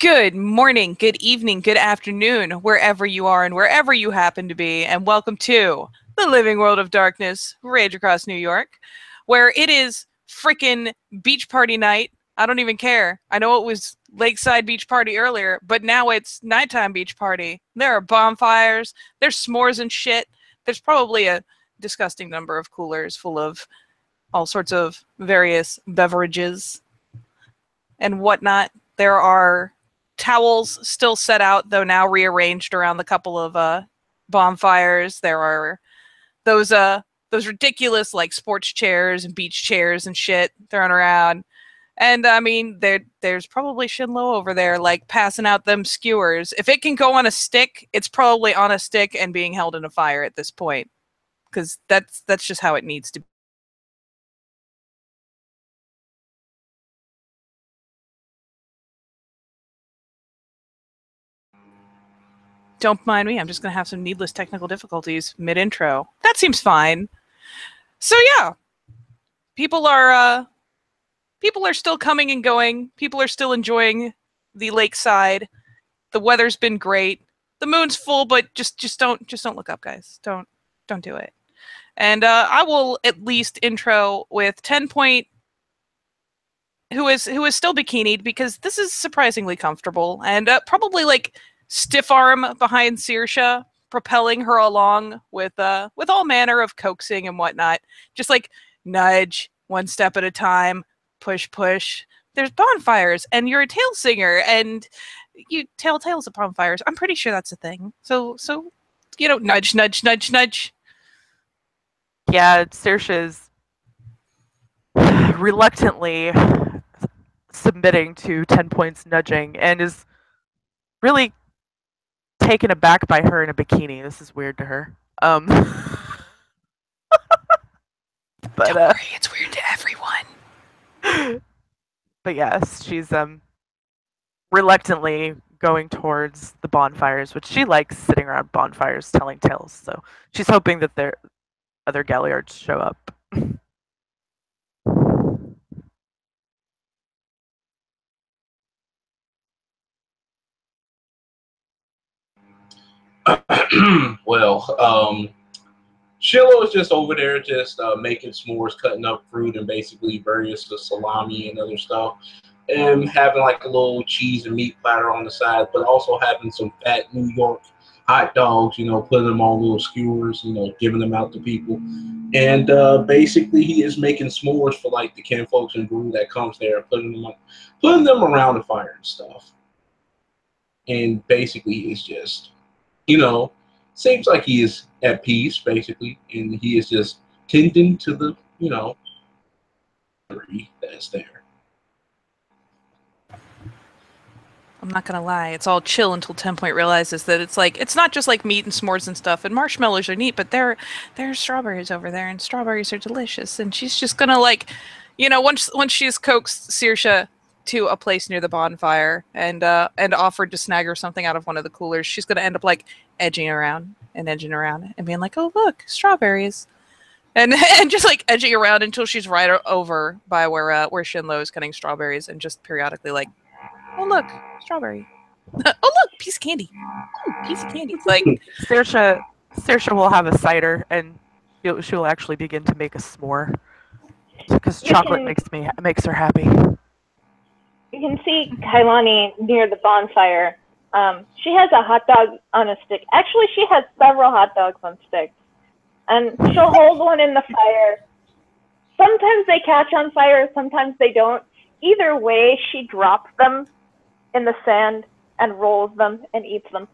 Good morning, good evening, good afternoon, wherever you are and wherever you happen to be, and welcome to the Living World of Darkness, Rage Across New York, where it is frickin' beach party night. I don't even care. I know it was lakeside beach party earlier, but now it's nighttime beach party. There are bonfires, there's s'mores and shit. There's probably a disgusting number of coolers full of all sorts of various beverages and whatnot. There are towels still set out, though now rearranged around the couple of bonfires. There are those ridiculous like sports chairs and beach chairs and shit thrown around. And I mean, there's probably Shinlo over there, like passing out them skewers. If it can go on a stick, it's probably on a stick and being held in a fire at this point, because that's just how it needs to be. Don't mind me. I'm just gonna have some needless technical difficulties mid-intro. That seems fine. So yeah, people are still coming and going. People are still enjoying the lakeside. The weather's been great. The moon's full, but just don't look up, guys. Don't do it. And I will at least intro with 10 Point, who is still bikinied, because this is surprisingly comfortable, and probably like stiff arm behind Saoirse, propelling her along with all manner of coaxing and whatnot. Just like nudge, one step at a time, push, push. There's bonfires, and you're a tale singer, and you tell tales of bonfires. I'm pretty sure that's a thing. So nudge, nudge, nudge, nudge. Yeah, Saoirse is reluctantly submitting to 10 Points nudging and is really taken aback by her in a bikini. This is weird to her. But don't worry, it's weird to everyone. But yes, she's reluctantly going towards the bonfires, which she likes sitting around bonfires telling tales. So she's hoping that their other galliards show up. Well, Shiloh is just over there, just making s'mores, cutting up fruit and basically various salami and other stuff, and having like a little cheese and meat platter on the side, but also having some fat New York hot dogs, putting them on little skewers, giving them out to people. And basically, he is making s'mores for like the kin folks and crew that comes there, putting them around the fire and stuff. And basically, it's just, seems like he is at peace, basically, and he is just tending to the, that's there. I'm not gonna lie, it's all chill until 10 Point realizes that it's not just like meat and s'mores and stuff, and marshmallows are neat, but there are strawberries over there, and strawberries are delicious, and she's just gonna once she's coaxed Saoirse to a place near the bonfire and offered to snag her something out of one of the coolers, she's gonna end up like edging around and being like, oh look, strawberries. And just like edging around until she's right over by where Shinlo is cutting strawberries, and just periodically like, oh look, strawberry. Oh look, piece of candy. Ooh, piece of candy. Like Saoirse will have a cider, and she will actually begin to make a s'more because chocolate makes her happy. You can see Kailani near the bonfire. She has a hot dog on a stick. Actually, she has several hot dogs on sticks. And she'll hold one in the fire. Sometimes they catch on fire, sometimes they don't. Either way, she drops them in the sand and rolls them and eats them.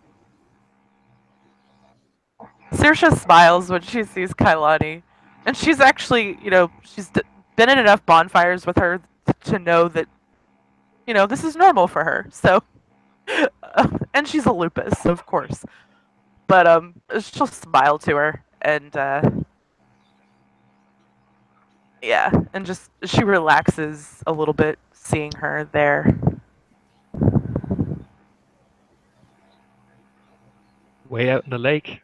Saoirse smiles when she sees Kailani. And she's actually, she's been in enough bonfires with her to know that, this is normal for her. So, and she's a lupus, of course. But she'll smile to her, and yeah, and just she relaxes a little bit seeing her there. Way out in the lake,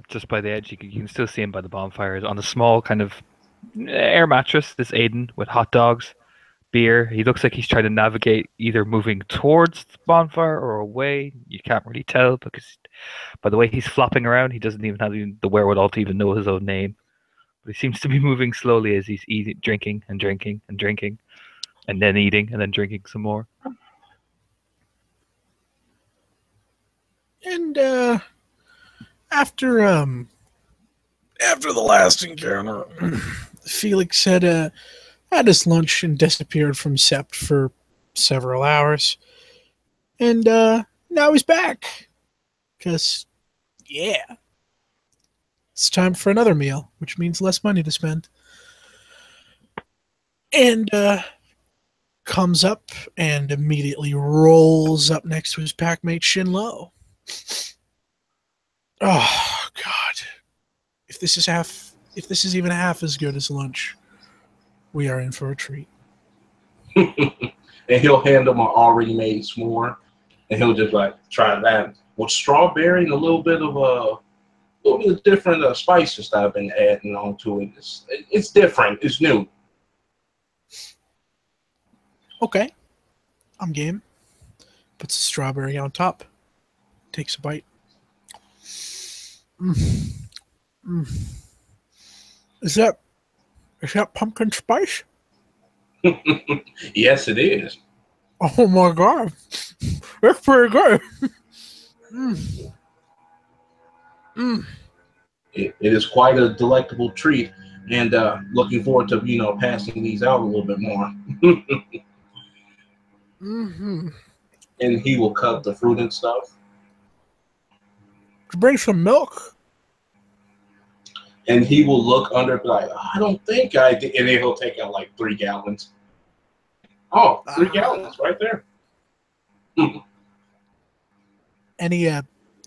just by the edge, you can still see him by the bonfires on a small kind of air mattress. This Aiden with hot dogs, beer. He looks like he's trying to navigate either moving towards the bonfire or away. You can't really tell because by the way he's flopping around, he doesn't even have the wherewithal to even know his own name. But he seems to be moving slowly as he's eating, drinking and drinking and drinking, and then eating and then drinking some more. And after the last encounter, Felix had his lunch and disappeared from Sept for several hours. And now he's back. Because, yeah, it's time for another meal, which means less money to spend. And comes up and immediately rolls up next to his packmate Shinlo. Oh, God. If this is even half as good as lunch, we are in for a treat. And he'll hand him an already made s'more, and he'll just like try that with strawberry and a little bit of different spices that I've been adding onto it. It's different. It's new. Okay, I'm game. Puts the strawberry on top. Takes a bite. Is that pumpkin spice? Yes, it is. Oh my god, that's pretty good. It is quite a delectable treat, and looking forward to passing these out a little bit more. And he will cut the fruit and stuff. Bring some milk. And he will look under, like, I don't think I did. And then he'll take out like 3 gallons. Oh, 3 gallons right there. And he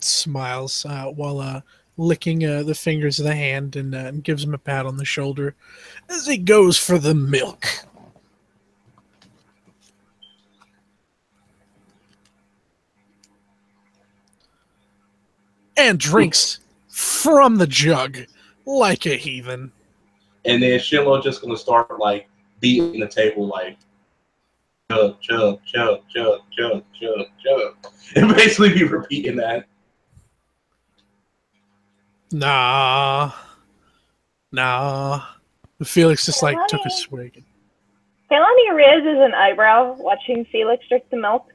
smiles while licking the fingers of the hand and gives him a pat on the shoulder as he goes for the milk. And drinks from the jug like a heathen. And then Shinlo just gonna start like beating the table like chug, chug, chug, chug, chug, chug, chug. And basically be repeating that. Nah. Felix just like took a swig. Kaylani raises an eyebrow watching Felix drink the milk.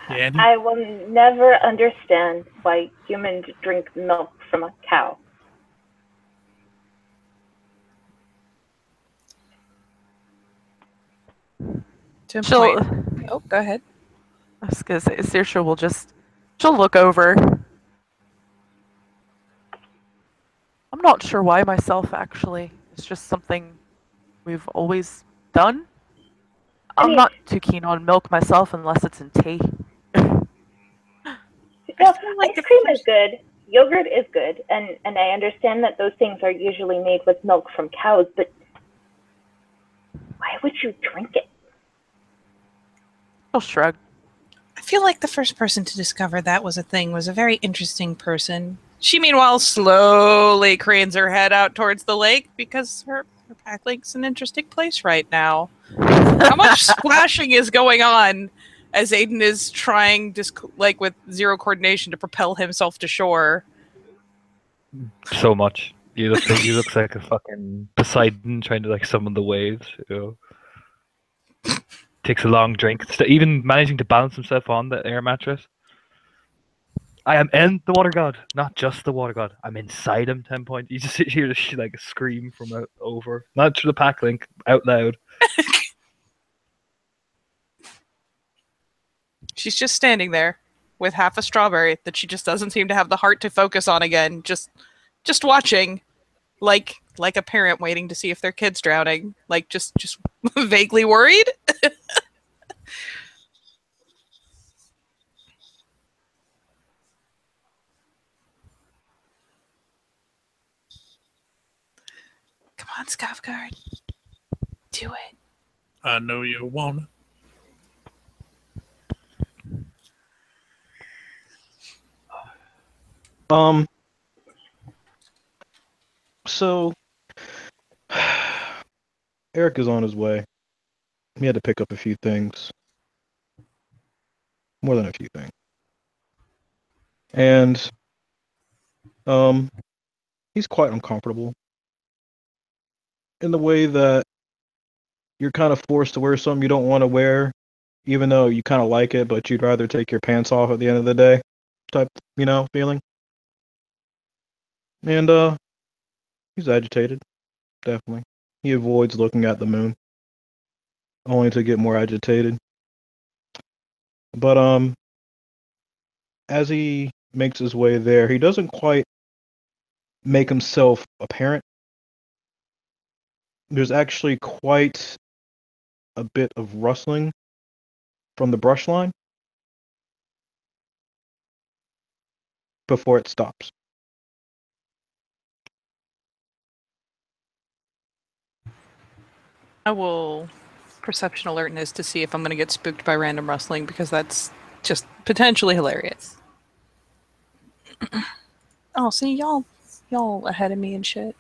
Yeah, I will never understand why humans drink milk from a cow. She'll, Oh, go ahead. I was gonna say, Saoirse she'll look over. I'm not sure why myself, actually. It's just something we've always done. I'm not too keen on milk myself unless it's in tea. Well, ice cream is good. Yogurt is good. And I understand that those things are usually made with milk from cows, but why would you drink it? She'll shrug. I feel like the first person to discover that was a thing was a very interesting person. She, meanwhile, slowly cranes her head out towards the lake because her pack lake's an interesting place right now. How much splashing is going on as Aiden is trying, with zero coordination, to propel himself to shore? So much. He looks like a fucking Poseidon trying to summon the waves. Takes a long drink, even managing to balance himself on the air mattress. I am in the water god, not just the water god. I'm inside him. 10 points. You just hear a scream from over, not through the pack link, out loud. She's just standing there with half a strawberry that she just doesn't seem to have the heart to focus on again. Just watching, like a parent waiting to see if their kid's drowning. Just vaguely worried. Come on, Skavgard. Do it. I know you wanna. So Eric is on his way. He had to pick up a few things. More than a few things. And he's quite uncomfortable in the way that you're kind of forced to wear something you don't want to wear, even though you kind of like it, but you'd rather take your pants off at the end of the day type, feeling. And he's agitated, definitely. He avoids looking at the moon, only to get more agitated. But as he makes his way there, he doesn't quite make himself apparent. There's actually quite a bit of rustling from the brush line before it stops. I will perception alertness to see if I'm going to get spooked by random rustling, because that's just potentially hilarious. Oh, see, y'all ahead of me and shit.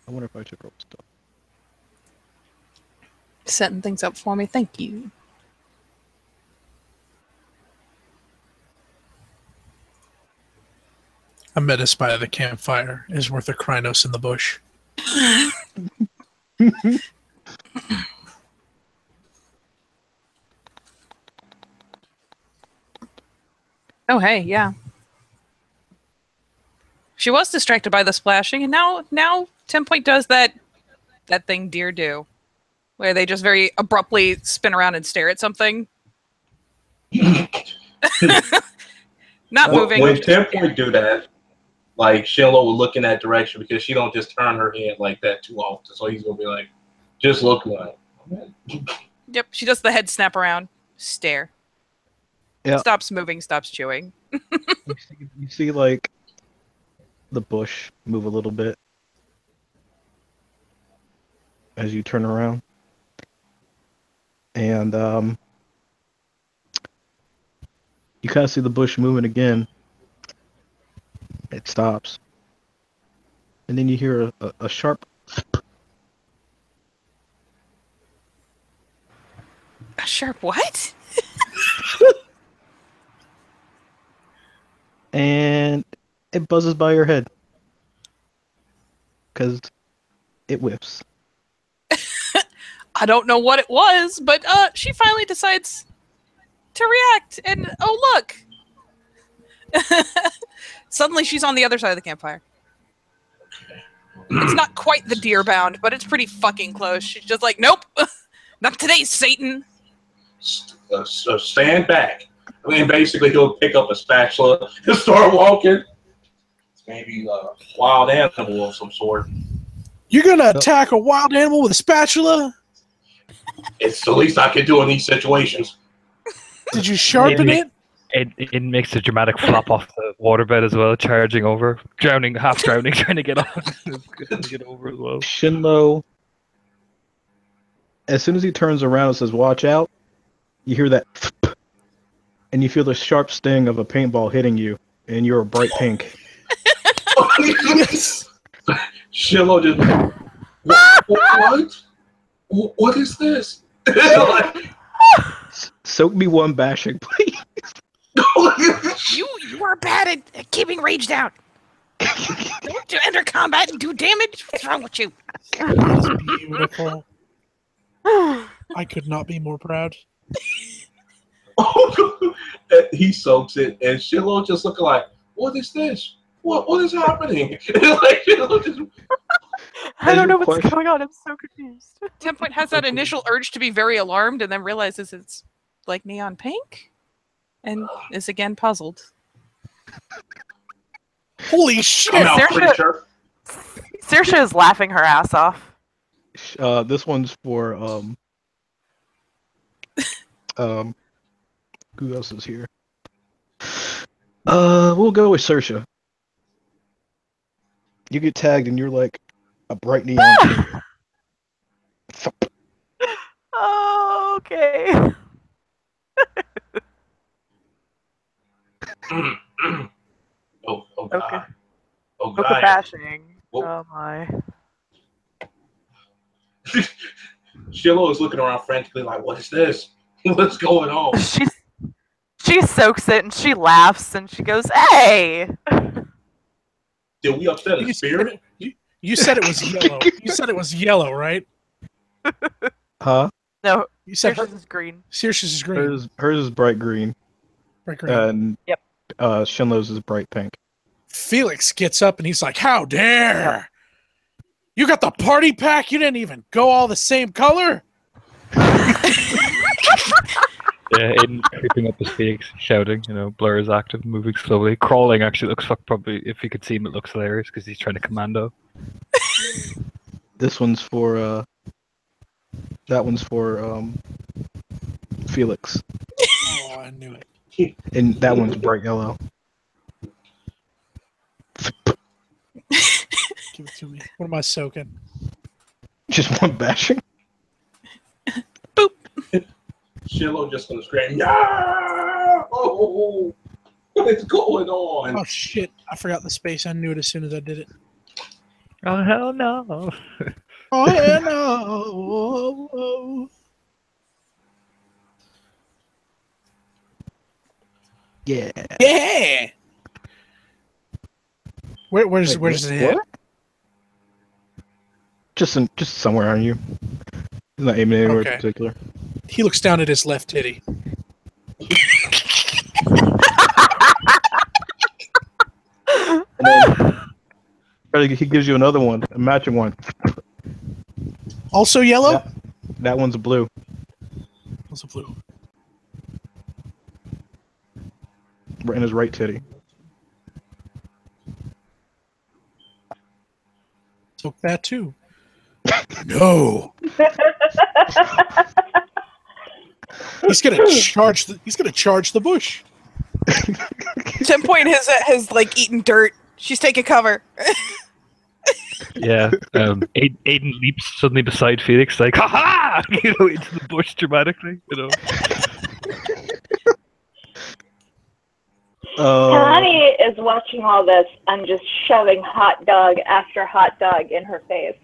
I wonder if I should roll stuff. Setting things up for me. Thank you. A menace by the campfire is worth a Krynos in the bush. Oh, hey, yeah. She was distracted by the splashing, and now 10 Point does that thing deer do, where they just very abruptly spin around and stare at something. Not moving. When 10 Point do that, like, Shiloh will look in that direction because she don't just turn her head like that too often. So he's gonna be like, just look like. Yep, she does the head snap around, stare. Yeah. Stops moving, stops chewing. You see, like, the bush move a little bit as you turn around. And you kind of see the bush moving again. It stops. And then you hear a sharp... A sharp what? And it buzzes by your head. Because it whiffs. I don't know what it was, but she finally decides to react. And oh, look! Suddenly she's on the other side of the campfire. It's not quite the deer bound, but it's pretty fucking close. She's just like, nope! Not today, Satan! So stand back. I mean, basically, he'll pick up a spatula and start walking. It's maybe a wild animal of some sort. You're gonna attack a wild animal with a spatula? It's the least I can do in these situations. Did you sharpen it? It makes a dramatic flop off the waterbed as well, charging over, half drowning, trying to get on, trying to get over as well. Shinlo, as soon as he turns around and says, "Watch out," you hear that, and you feel the sharp sting of a paintball hitting you, and you're a bright pink. Shiloh just, what? What is this? Soak me one bashing, please. You are bad at keeping rage down. Don't enter combat and do damage. What's wrong with you? That's beautiful. I could not be more proud. He soaks it, and Shiloh just looking like, what is this? What is happening? Like, Shiloh just... I don't know what's going on. I'm so confused. 10 Point has that initial urge to be very alarmed and then realizes it's like neon pink and is again puzzled. Holy shit! I'm out pretty sure. Saoirse is laughing her ass off. This one's for who else is here? We'll go with Saoirse. You get tagged and you're like a bright neon pink. Oh, okay. Oh God. Okay. Oh Book of God. bashing. Whoa. Oh my. Shiloh is looking around frantically like, what is this? What's going on? She soaks it and she laughs and she goes, "Hey!" Did we upset a You spirit? you said it was yellow. You said it was yellow, right? Huh? No, You said Saoirse is green. Saoirse is green. Hers is bright green, Bright green. and Yep. Shinlo's is bright pink. Felix gets up and he's like, "How dare! You got the party pack? You didn't even go all the same color?" Yeah, Aiden creeping up his Felix, shouting. Blur is active, moving slowly, crawling. Actually, looks probably if you could see him, it looks hilarious because he's trying to commando. This one's for that one's for Felix, Oh, I knew it. and that one's bright yellow. Give it to me. What am I soaking? Just one bashing. Shiloh just gonna scream, yeah! Oh, what is going on? Oh shit! I forgot the space. I knew it as soon as I did it. Oh hell no! Oh yeah, no. Yeah. Yeah. Where's Wait, it hit? what? Just somewhere on you. He's not aiming anywhere Okay. in particular. He looks down at his left titty. And then he gives you another one, a matching one. Also yellow. Yeah. That one's blue. Also blue. In his right titty. Soak that too. No. He's gonna charge the bush. 10 Point has like eaten dirt. She's taking cover. Yeah, Aiden leaps suddenly beside Felix, like ha ha, into the bush dramatically. Kalani is watching all this and just shoving hot dog after hot dog in her face.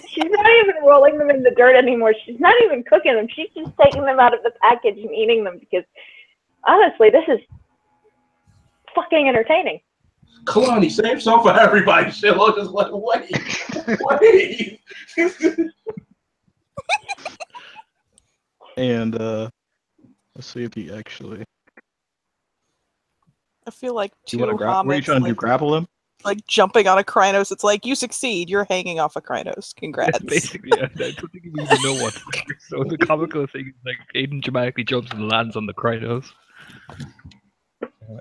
She's not even rolling them in the dirt anymore. She's not even cooking them. She's just taking them out of the package and eating them because, honestly, this is fucking entertaining. Kalani, save some for everybody. Shiloh just like, wait. And let's see if he actually. I feel like two What are you homids trying to do? Grapple him? like jumping on a Krynos. It's like, you succeed. You're hanging off a Krynos. Congrats. Basically, yeah. I don't think we even know what. So the comical thing is like Aiden dramatically jumps and lands on the Krynos,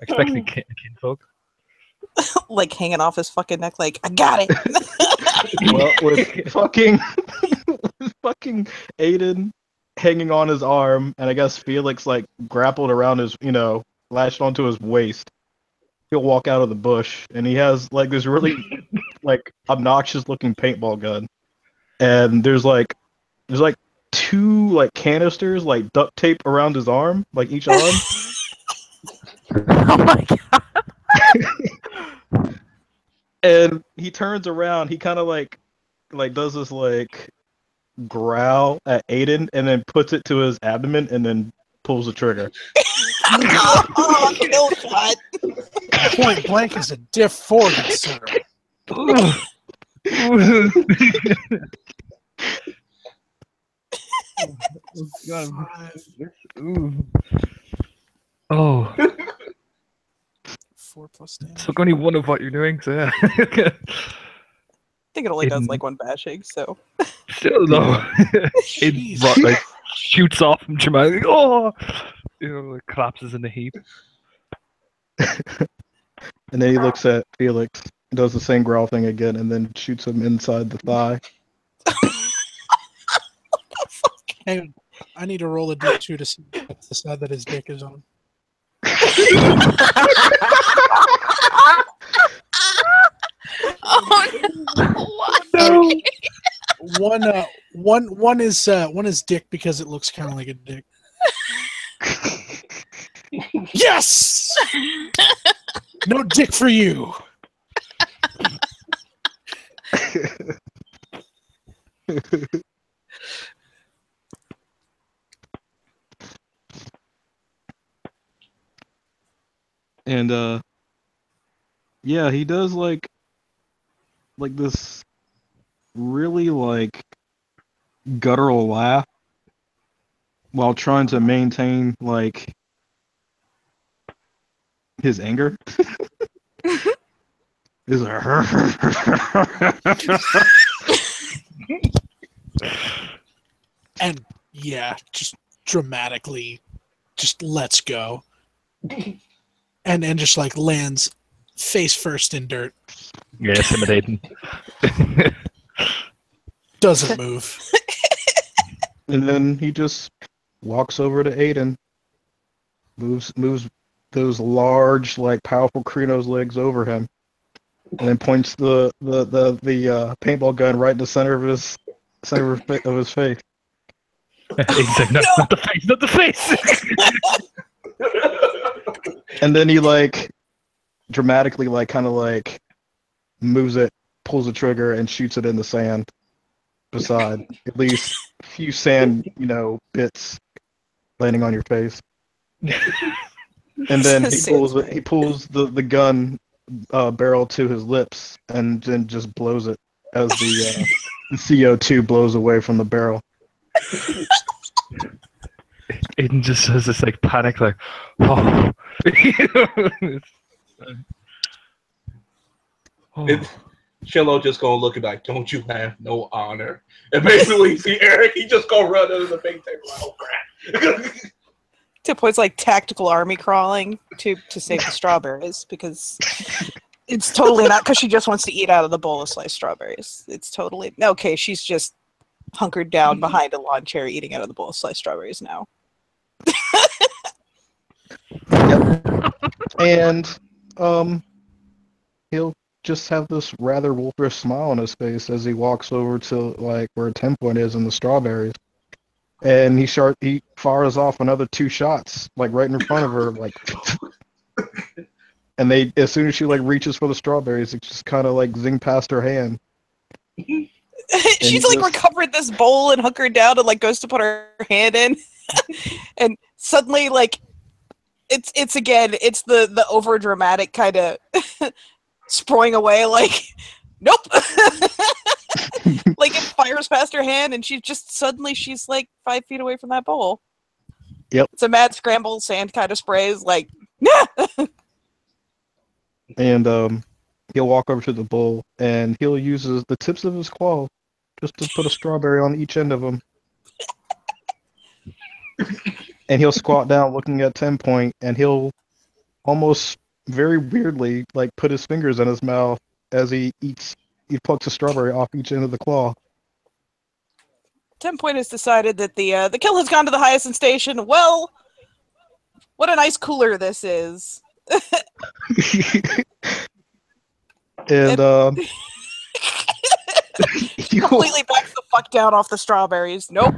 expecting kinfolk. Like hanging off his fucking neck. Like, I got it. Well, with fucking Aiden hanging on his arm, and I guess Felix like grappled around his, latched onto his waist. He'll walk out of the bush, and he has like this really like obnoxious looking paintball gun, and there's like two like canisters like duct tape around his arm, like each arm. Oh my god. And he turns around, he kind of like does this like growl at Aiden, and then puts it to his abdomen, and then pulls the trigger. Oh, kill shot. Point blank is a Dif3, sir. Oh, 4 plus damage. so only one of what you're doing. So yeah. I think it only does Aiden- like one bashing, so. Still though, it Jeez. like shoots off him dramatically. Oh, like collapses in a heap. And then he looks at Felix, does the same growl thing again, and then shoots him inside the thigh. Hang on. I need to roll a D2 to see the side that his dick is on. Oh no! One is dick because it looks kind of like a dick. Yes! No dick for you. And yeah, he does like this really like guttural laugh while trying to maintain like his anger. He's like, And yeah, just dramatically just lets go. And just like lands face first in dirt. Yeah, intimidating. Doesn't move. and then he just walks over to Aiden, moves those large, like powerful Krino's legs over him, and then points the paintball gun right in the center of his face. He's like, no, not the face, not the face. And then he like dramatically like kind of like moves it, pulls the trigger, and shoots it in the sand beside at least a few sand, bits landing on your face. And then he pulls the gun barrel to his lips and then just blows it as the CO2 blows away from the barrel. Aiden just has this like panic, like, oh. Chillo just gonna look at like, don't you have no honor? And basically, see Eric, he just gonna run under the big table like, oh crap. Tip point's like tactical army crawling to save the strawberries because it's totally not because she just wants to eat out of the bowl of sliced strawberries. It's totally okay. She's just hunkered down behind a lawn chair eating out of the bowl of sliced strawberries now. Yep. And he'll just have this rather wolfish smile on his face as he walks over to like where 10 point is in the strawberries. And he fires off another 2 shots, like right in front of her, like and they as soon as she like reaches for the strawberries, it just kinda like zing past her hand. She's like recovered this bowl and hunkered down and like goes to put her hand in and suddenly like it's the over dramatic kind of sproing away like nope. Like it fires past her hand and she's like 5 feet away from that bowl. Yep. It's a mad scramble, sand kind of sprays like nah! And he'll walk over to the bowl and he'll use the tips of his claw just to put a strawberry on each end of them. And he'll squat down looking at 10 point and he'll almost very weirdly like put his fingers in his mouth as he plucks a strawberry off each end of the claw. 10 point has decided that the kill has gone to the Hyacinth station. Well, what a nice cooler this is. And he completely backs the fuck down off the strawberries. Nope.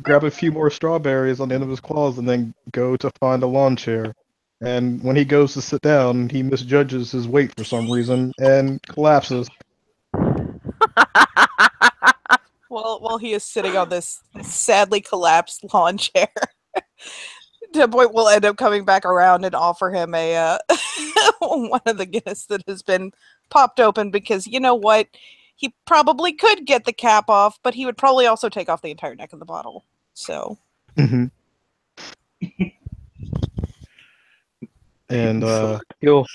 Grab a few more strawberries on the end of his claws and then go to find a lawn chair. And when he goes to sit down, he misjudges his weight for some reason and collapses. While he is sitting on this sadly collapsed lawn chair, the boy will end up coming back around and offer him a one of the Guinness that has been popped open because you know what? He probably could get the cap off, but he would probably also take off the entire neck of the bottle. So. Mm-hmm. And he'll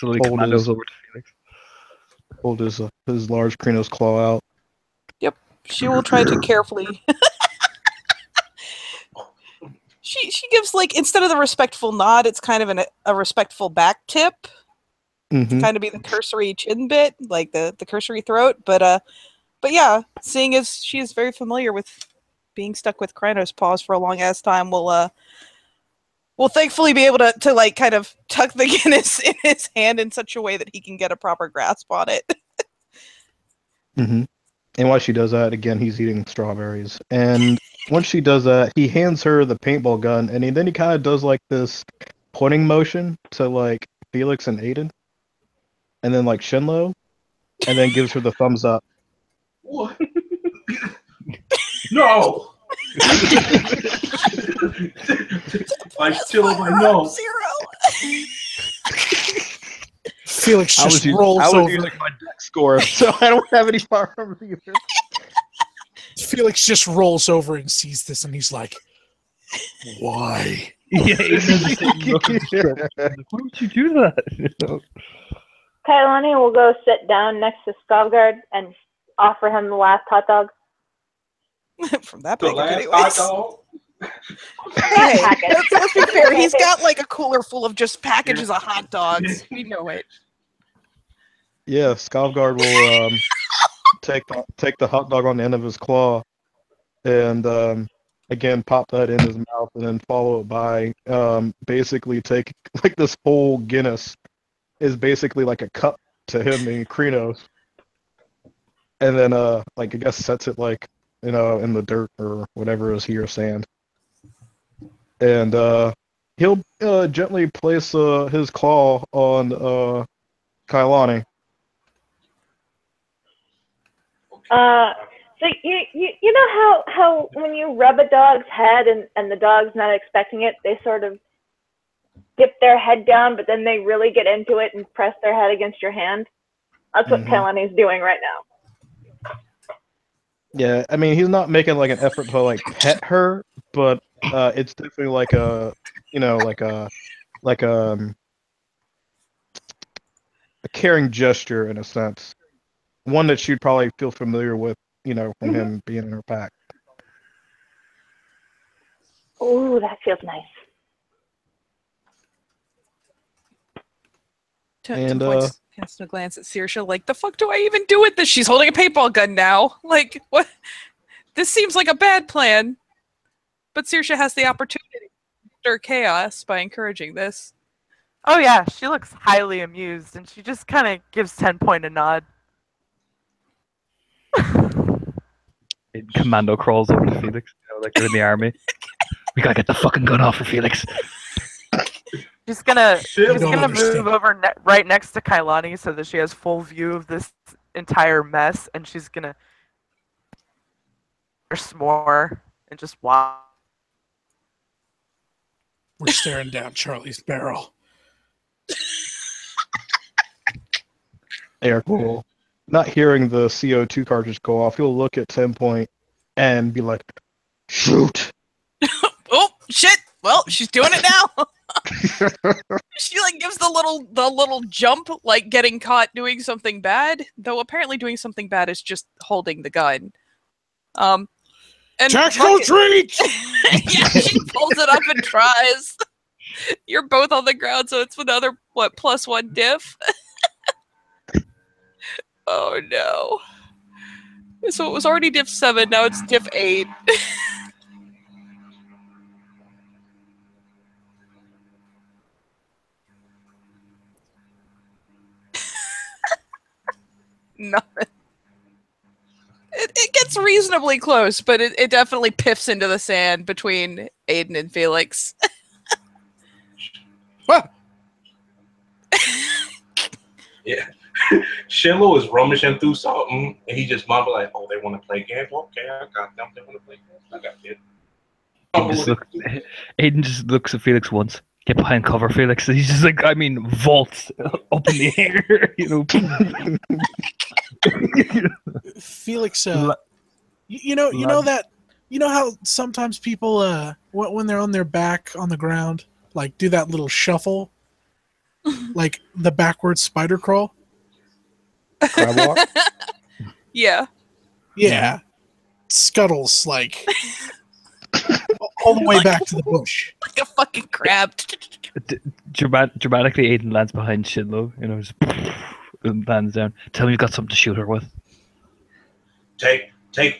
hold his large Krino's claw out. Yep, she will try to carefully. She gives like instead of the respectful nod, it's kind of a respectful back tip. Mm-hmm. To kind of be the cursory chin bit, like the cursory throat. But yeah, seeing as she is very familiar with being stuck with Krino's paws for a long ass time, we'll thankfully be able to like kind of tuck the Guinness in his hand in such a way that he can get a proper grasp on it. Mm-hmm. And while she does that, again, he's eating strawberries. And once she does that, he hands her the paintball gun, and then he kind of does like this pointing motion to like Felix and Aiden, and then like Shinlo, and then gives her the thumbs up. What? No! Like still like no. Zero. Felix I just was rolls over. using my deck score, so I don't have any firearms either. Felix just rolls over and sees this, and he's like, "Why?" Yeah, Aiden's the same look of distress. Like, why would you do that? Kailani will go sit down next to Skavgard and offer him the last hot dog. From that The package, last hot anyways. dog. Hey, Package. let's be fair. He's got like a cooler full of just packages of hot dogs. We know it. Yeah, Skavgard will take the hot dog on the end of his claw, and again pop that in his mouth, and then follow it by basically take like this whole Guinness is basically like a cup to him in Krinos, and then like I guess sets it like in the dirt or whatever is here sand, and he'll gently place his claw on Kailani. So you know how when you rub a dog's head and the dog's not expecting it, they sort of dip their head down, but then they really get into it and press their head against your hand. That's what Kailani's doing right now. Yeah, I mean he's not making like an effort to like pet her, but it's definitely like a a caring gesture in a sense, one that she'd probably feel familiar with, from him being in her pack. Ooh, that feels nice. And, Casting a glance at Saoirse, like, the fuck do I even do with this? She's holding a paintball gun now. Like, what? This seems like a bad plan. But Saoirse has the opportunity to stir chaos by encouraging this. Oh yeah, she looks highly amused, and she just kind of gives 10-point a nod. Commando crawls over to Felix, like they're in the army. We gotta get the fucking gun off for Felix. She's gonna don't move understand. over right next to Kailani so that she has full view of this entire mess, and she's gonna s'more and just watch. We're staring down Charlie's barrel. Eric will, not hearing the CO2 cartridge go off, he'll look at 10 Point and be like, shoot! Oh, shit! Well, she's doing it now! She like gives the little jump, like getting caught doing something bad. Though apparently doing something bad is just holding the gun. And Tactical treat! yeah, she pulls it up and tries. You're both on the ground, so it's another +1 diff. Oh no! So it was already diff 7. Now it's diff 8. Nothing. It gets reasonably close, but it definitely piffs into the sand between Aiden and Felix. What? Yeah. Shiloh is rummaging through something, and he just mumbled like, "Oh, they want to play games. Okay, I got them. They want to play games. I got it." Aiden just looks at Felix once. Get behind cover, Felix. He's just like, vaults up in the air, Felix, you know how sometimes people when they're on their back on the ground, like do that little shuffle, like the backward spider crawl. Crab walk? Yeah. Yeah, scuttles like all the way back to the bush. Like a fucking crab. Dramatically, Aiden lands behind Shinlo, just and lands down. Tell me you've got something to shoot her with. Take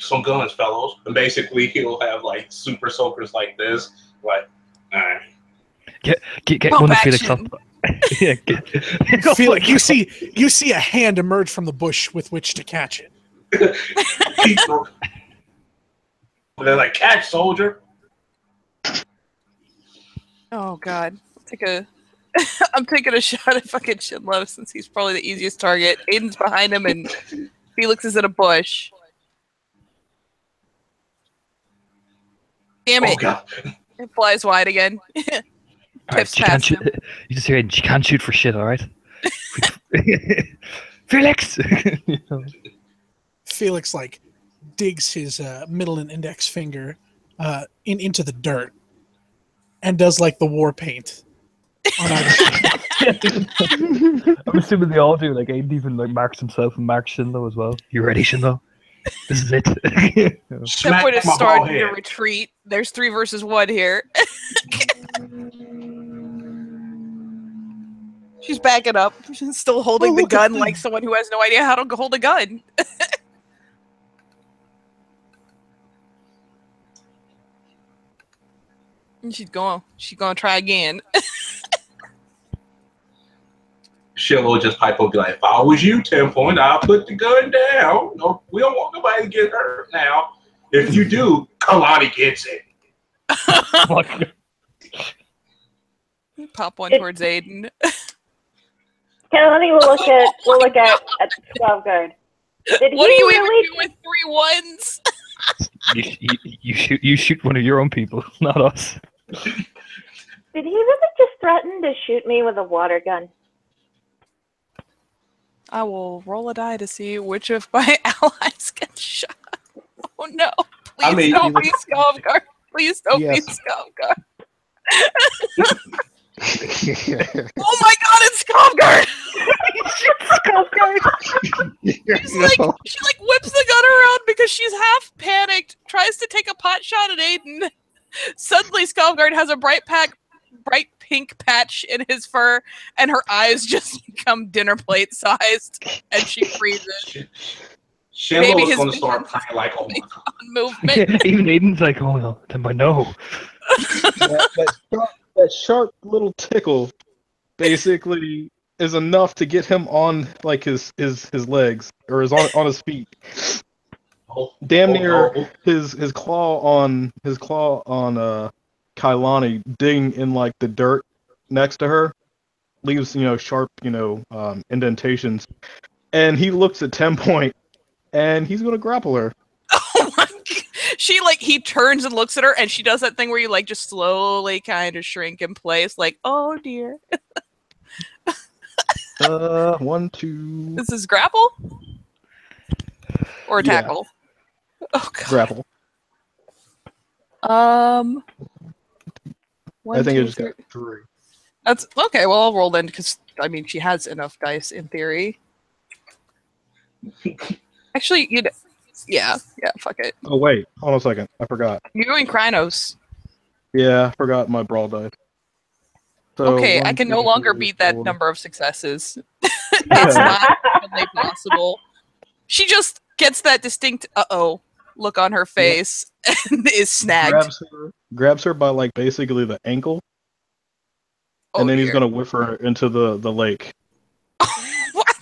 some guns, fellows. And basically, he'll have like super soakers like this, like. Get Pump one of Felix up. action. Yeah, Felix, you see a hand emerge from the bush with which to catch it. They're like, catch, soldier. Oh god. I'm taking a shot at fucking Shinlo since he's probably the easiest target. Aiden's behind him and Felix is in a bush. Damn it. Oh god. It flies wide again. Alright, Pips past him. you just hear Aiden, she can't shoot for shit, alright? Felix. You know? Felix like digs his middle and index finger into the dirt and does like the war paint on either side. I'm assuming they all do. Like Aiden even like marks himself and marks Shinlo as well. You ready, Shinlo? This is it. That point is my bald starting to head. retreat. There's 3 versus 1 here. She's backing up. She's still holding Oh, the look at gun them. like someone who has no idea how to hold a gun. And she's gonna try again. Shiloh just pipe up and be like, if I was you, 10 point, I'll put the gun down. No, we don't want nobody to get hurt now. If you do, Kalani gets it. Pop one towards Aiden. Kelly will look at Skavgard. Did What he do you really? even do with 3 ones? You shoot one of your own people, not us. Did he really just threaten to shoot me with a water gun? I will roll a die to see which of my allies gets shot. Oh no! Please I mean, don't be Skavgard. Please don't be Yes. Skavgard. Oh my God! It's Skavgard. She like whips the gun around because she's half panicked. Tries to take a pot shot at Aiden. Suddenly, Skavgard has a bright pink patch in his fur, and her eyes just become dinner plate sized, and she freezes. Shiloh Maybe is his going to start vision crying like, oh my God. on movement. Even Aiden's like, oh no, then I know. that sharp little tickle basically is enough to get him on like his legs or on his feet. Damn near his claw on Kailani digging in like the dirt next to her leaves sharp indentations, and he looks at 10 point and he's gonna grapple her. Oh my God. He turns and looks at her, and she does that thing where you like just slowly kind of shrink in place, like, oh dear. 1, 2. This is grapple or Yeah. tackle. Oh God. Grapple. One, I think I two, just got 3. That's okay. Well, I'll roll then because I mean she has enough dice in theory. Actually, yeah, fuck it. Oh wait, hold on a second. I forgot. You're doing Krynos. Yeah, I forgot my brawl dice. So Okay, I 1, can 2, no longer 3, beat that 4. number of successes. It's not humanly possible. She just gets that distinct look on her face and is snagged. Grabs her by like basically the ankle, and then he's gonna whip her into the lake. What?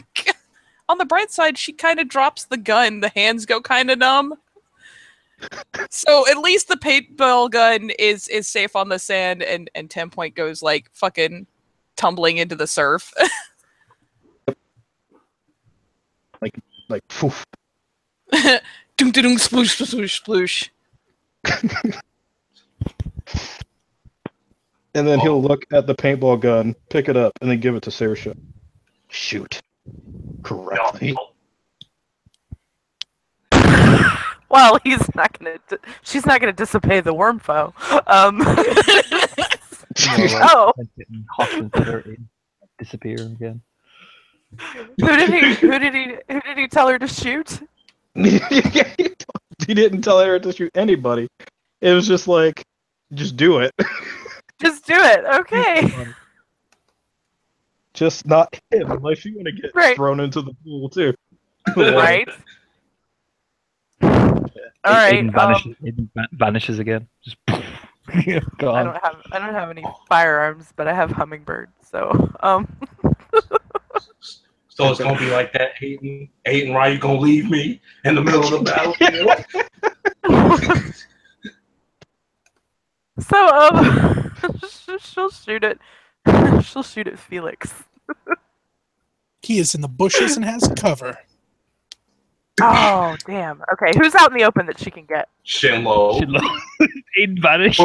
On the bright side, she kind of drops the gun. The hands go kind of numb. So at least the paintball gun is safe on the sand, and 10 point goes like fucking tumbling into the surf. like poof. Dunk dunk sploosh sploosh sploosh. And then he'll look at the paintball gun, pick it up, and then give it to Saoirse. Shoot correctly. Well, she's not gonna disobey the worm foe. Oh. Disappear again. Who did he tell her to shoot? He didn't tell her to shoot anybody. It was just like, just do it. Just do it. Okay. Just not him, unless you want to get Right. thrown into the pool too. Right. All right. Aiden vanishes again. Just gone. I don't have any firearms, but I have hummingbird. So So it's gonna be like that, Aiden. Aiden, why you gonna leave me in the middle of the battlefield? So she'll shoot it. She'll shoot at Felix. He is in the bushes and has cover. Oh damn. Okay, who's out in the open that she can get? Shinlo. Aiden vanished.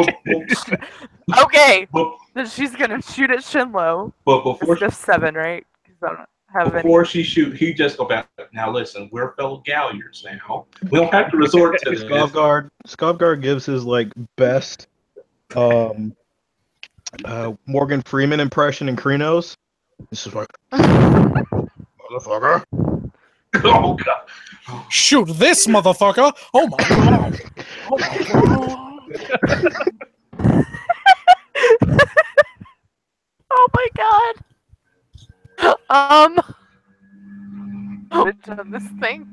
Okay, But, then she's gonna shoot at Shinlo. but before It's just 7, right? don't have Before any. she shoot, he just go back. Now listen, we're fellow Galliards now. We don't have to resort to this. Skavgard gives his like best Morgan Freeman impression in Krenos. This is like motherfucker. Oh god! Shoot this motherfucker! Oh my god! Oh my god! Oh my god. On this thing.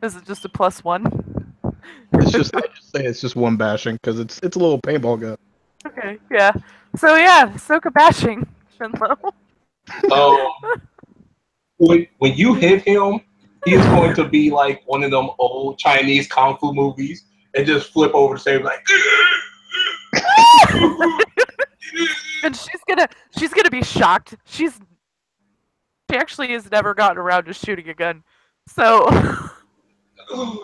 Is it just a +1? It's just I just say it's just one bashing because it's a little paintball gun. Okay, yeah. So yeah, Soka bashing Shinlo. When you hit him, he's going to be like one of them old Chinese kung fu movies and just flip over the table like. And she's gonna be shocked. She actually has never gotten around to shooting a gun, so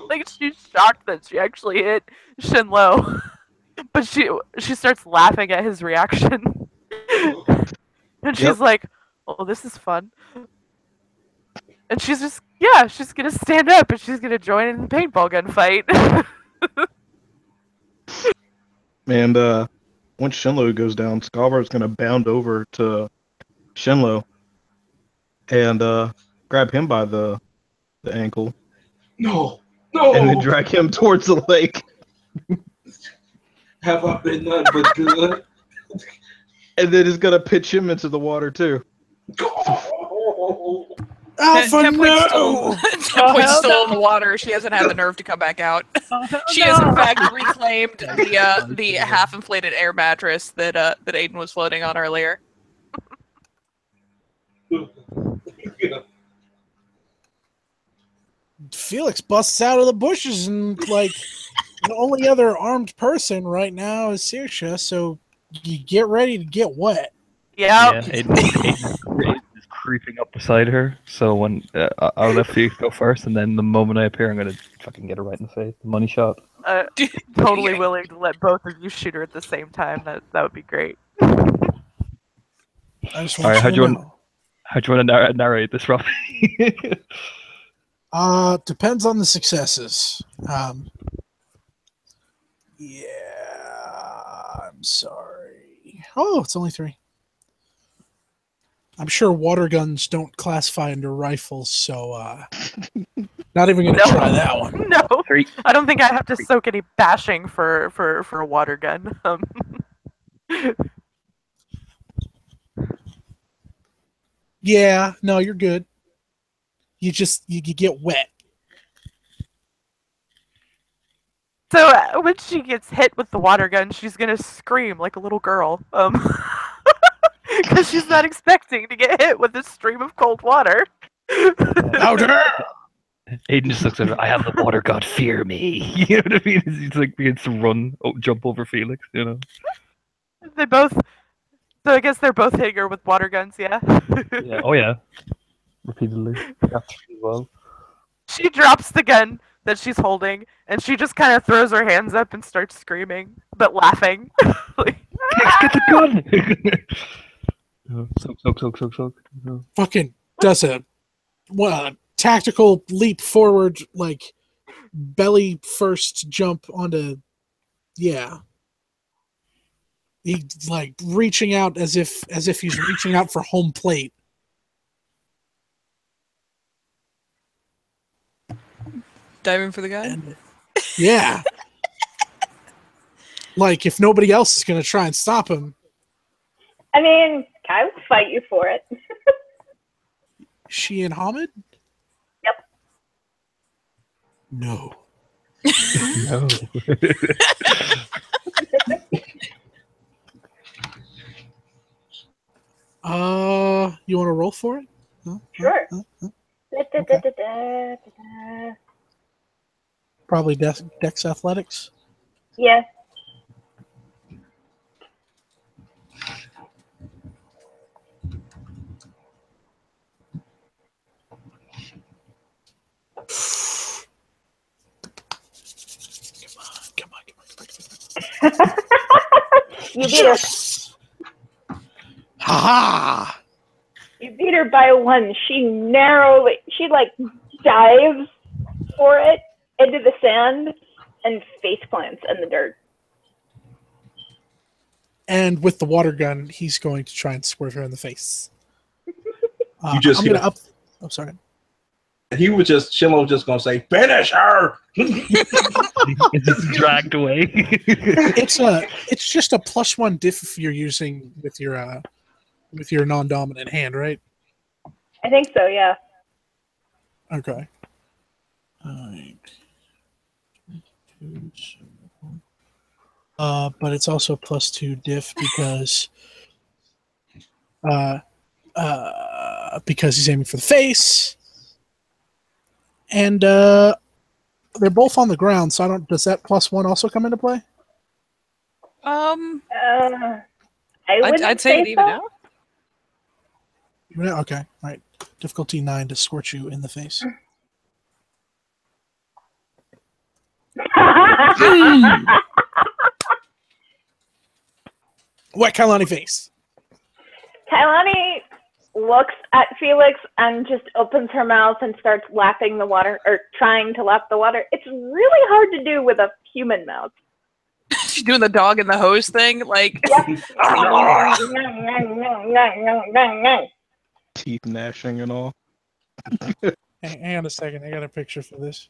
like she's shocked that she actually hit Shinlo, but she starts laughing at his reaction, and she's like, "Oh, this is fun," and she's gonna stand up and she's gonna join in the paintball gun fight. And once Shinlo goes down, Skavgard's gonna bound over to Shinlo and grab him by the ankle. No. And then drag him towards the lake. Have I been nothing but good? And then he's gonna pitch him into the water too. Alpha, Template's no! Template's still in the water. She hasn't had the nerve to come back out. She has in fact reclaimed the half-inflated air mattress that Aiden was floating on earlier. Felix busts out of the bushes and like the only other armed person right now is Saoirse, so you get ready to get wet. Yeah. Aiden is creeping up beside her, so when I'll let you go first, and then the moment I appear, I'm gonna fucking get her right in the face. The money shot. Totally willing to let both of you shoot her at the same time. That would be great. I just want Alright, you to know. How do you want to narrate this, Robbie? Depends on the successes. Yeah, I'm sorry. Oh, it's only 3. I'm sure water guns don't classify under rifles, so not even gonna try that one. No, 3. I don't think I have to soak any bashing for a water gun. Yeah, no, you're good. You get wet. So when she gets hit with the water gun, she's gonna scream like a little girl, because she's not expecting to get hit with this stream of cold water. Louder! Aiden just looks at her. I have the water god. Fear me. You know what I mean? He's like begins to run, jump over Felix. You know. They both. So I guess they're both hitting her with water guns. Yeah. Yeah. Oh yeah. Repeatedly. Got 3 as well. She drops the gun that she's holding, and she just kind of throws her hands up and starts screaming, but laughing. Like, Get the gun! Soak. Fucking does a tactical leap forward, like belly first jump onto. Yeah. He's like reaching out as if he's reaching out for home plate. Diving for the guy? And, yeah. Like if nobody else is gonna try and stop him. I mean, I would fight you for it. She and Hamid? Yep. No. No. You want to roll for it? Huh? Sure. Okay. Probably Dex Athletics. Yeah. Come on. You beat her. Ha ha! You beat her by one. She like dives for it into the sand and face plants in the dirt. And with the water gun, he's going to try and squirt her in the face. You just I'm hear- gonna up. Oh, sorry. Shinlo was just gonna say, "Finish her!" It's dragged away. It's just a +1 diff if you're using with your non-dominant hand, right? I think so, yeah. Okay. Alright. But it's also +2 diff because he's aiming for the face, and they're both on the ground. So I don't. Does that +1 also come into play? I'd say it even out. Yeah, okay. All right. Difficulty 9 to scorch you in the face. Wet Kailani face. Kailani looks at Felix and just opens her mouth and starts lapping the water, or trying to lap the water. It's really hard to do with a human mouth. She's doing the dog and the hose thing, like. Teeth gnashing and all. Hang on a second. I got a picture for this.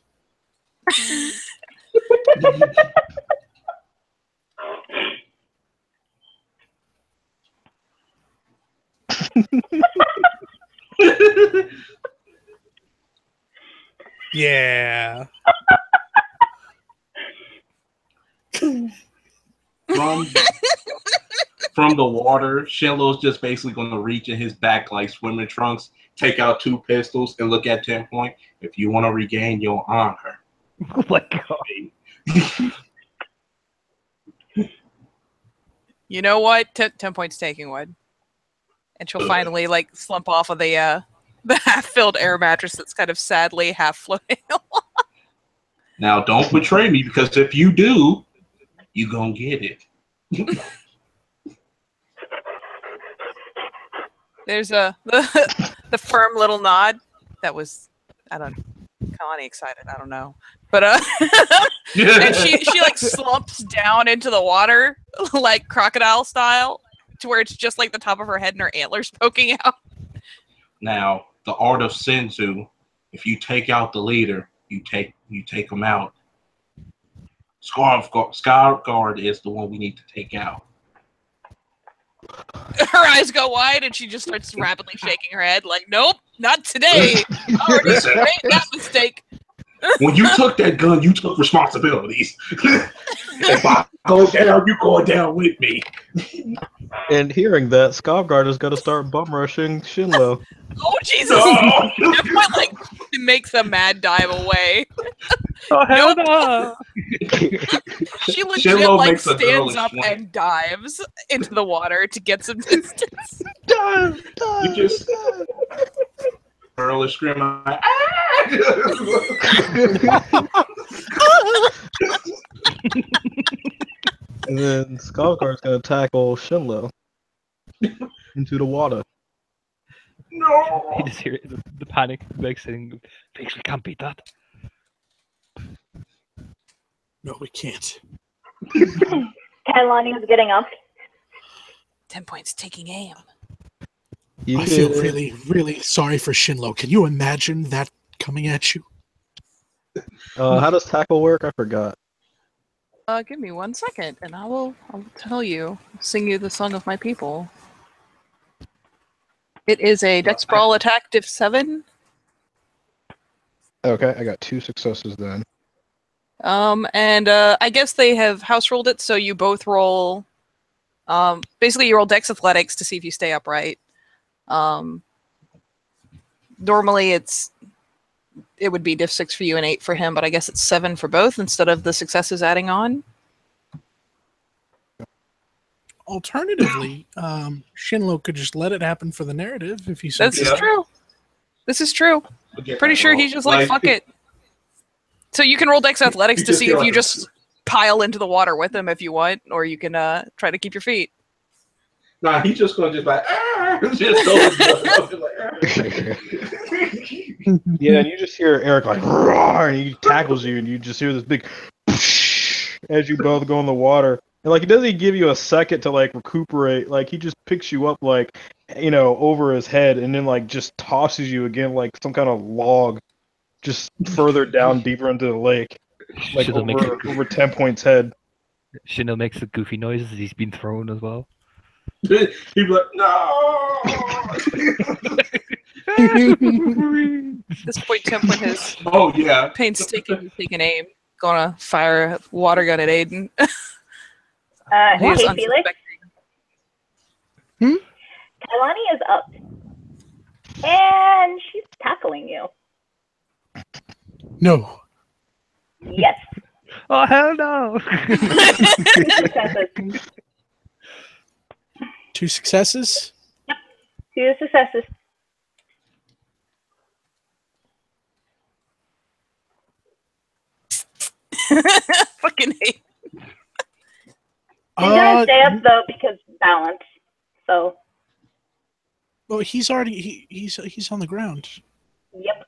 Yeah. From the water, Shinlo's just basically going to reach in his back like swimming trunks, take out 2 pistols, and look at 10 Point. If you want to regain your honor. Oh my god. You know what? 10 Point's taking one. And she'll finally like slump off of the half-filled air mattress that's kind of sadly half floating along. Now, don't betray me, because if you do, you gonna get it. There's the firm little nod. That was, I don't know, Kalani excited. I don't know, but and she like slumps down into the water like crocodile style, to where it's just like the top of her head and her antlers poking out. Now, the art of Senzu, if you take out the leader, you take them out. Scarf Guard is the one we need to take out. Her eyes go wide and she just starts rapidly shaking her head like, nope, not today. I already made that mistake. When you took that gun, you took responsibilities. If I go down, you going down with me. And hearing that, Skavgard is going to start bum rushing Shinlo. Oh, Jesus. No! That point, like, makes a mad dive away. Oh, hell Nope. no. She legit, Shinlo like, makes a stands girlish up swing. and dives into the water to get some distance. You just girl is screaming like, And then Skavgard's going to tackle Shinlo into the water. no! You just hear the panic, like saying, "Thinks we can't beat that." No, we can't. Kailani is getting up. 10 Points taking aim. You I feel could- really, really sorry for Shinlo. Can you imagine that coming at you? how does tackle work? I forgot. Give me 1 second, and I'll tell you, sing you the song of my people. It is a Dex Brawl attack, Div 7. Okay, I got 2 successes then. And I guess they have house ruled it, so you both roll. Basically, you roll Dex Athletics to see if you stay upright. Normally, it would be Div 6 for you and 8 for him, but I guess it's 7 for both instead of the successes adding on. Alternatively, Shinlo could just let it happen for the narrative if he's. This is true. This is true. Pretty sure he's just like, fuck it. So you can roll Dex Athletics You to just see feel if like you a- just pile into the water with him if you want, or you can try to keep your feet. Nah, he's just gonna just like just go Yeah, and you just hear Eric like roar, and he tackles you, and you just hear this big as you both go in the water. And like, he doesn't even give you a second to like recuperate. Like, he just picks you up like, over his head, and then like just tosses you again like some kind of log, just further down, deeper into the lake, like over 10 Point's head. Shindo makes the goofy noises as he's been thrown as well. He'd be like, no. At this point, 10 Point has Oh yeah. painstakingly taken aim. Gonna fire a water gun at Aiden. Hey, Who's Felix, unsuspecting. Kalani is up. And she's tackling you. No. Yes. Oh hell no! 2 successes. 2 successes? 2 successes. Fucking hate. He's gonna stay up though because balance. So. Well, he's already he's on the ground. Yep.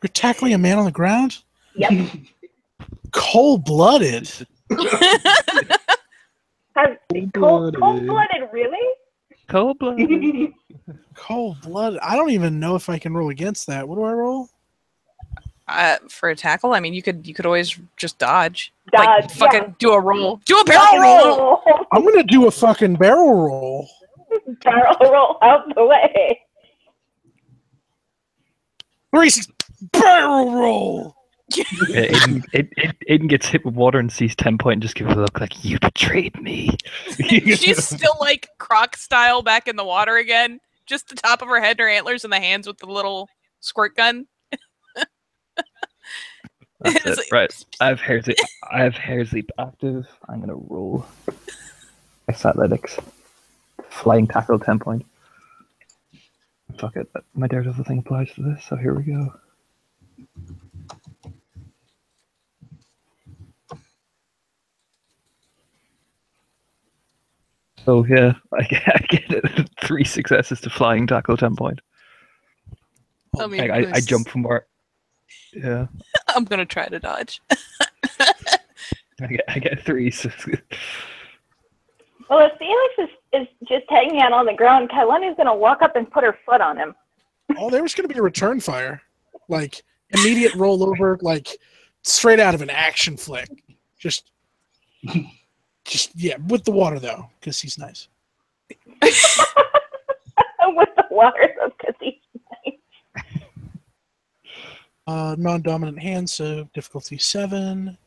You're tackling a man on the ground? Yep. Cold-blooded. Cold-blooded, really? Cold-blooded. Cold-blooded. I don't even know if I can roll against that. What do I roll? For a tackle, I mean, you could always just dodge. Dodge, like, fucking yeah. do a roll. Do a barrel roll! I'm gonna do a fucking barrel roll. Barrel roll out the way. Barrel roll! Yeah, Aiden gets hit with water and sees 10 Point and just gives a look like, you betrayed me. She's still like Croc style back in the water again. Just the top of her head and her antlers in the hands with the little squirt gun. That's it. Right. I have hair sleep active. I'm gonna roll. Athletics. Flying tackle 10 Point. Fuck it. My Daredevil thing applies to this, so here we go. So yeah, I get 3 successes to flying tackle 10 Point. I mean, I jump from where. Yeah. I'm gonna try to dodge. I get 3. So... Well, if Felix is just hanging out on the ground, Kailani's gonna walk up and put her foot on him. Oh, there was gonna be a return fire, like immediate rollover, like straight out of an action flick. Just yeah, with the water though, because he's nice. With the water though, because he's nice. Non-dominant hand, so difficulty 7.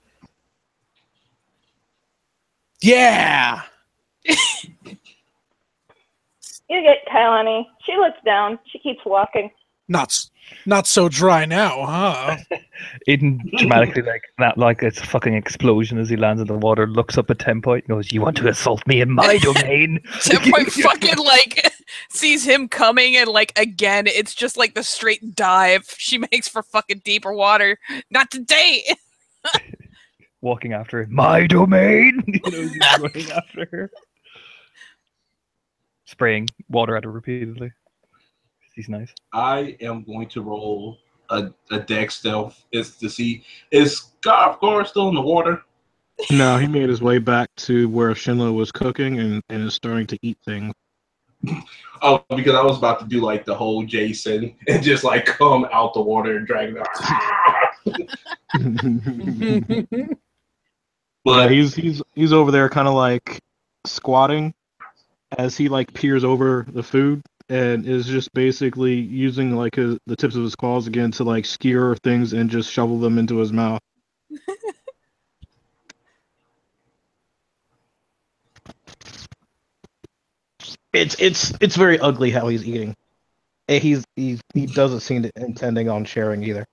Yeah. You get Kailani. She looks down. She keeps walking. Not so dry now, huh? Aiden dramatically like it's a fucking explosion as he lands in the water, looks up at 10 Point and goes, "You want to assault me in my domain?" 10 Point fucking like sees him coming and like again it's just like the straight dive she makes for fucking deeper water. Not today. Walking after her, my domain. He's running after her. Spraying water at her repeatedly. He's nice. I am going to roll a dex stealth is to see is Garth still in the water? No, he made his way back to where Shinlo was cooking and is starting to eat things. Oh, because I was about to do like the whole Jason and just like come out the water and drag it. But he's over there kind of like squatting as he like peers over the food and is just basically using like the tips of his claws again to like skewer things and just shovel them into his mouth. It's very ugly how he's eating. He doesn't seem to intending on sharing either.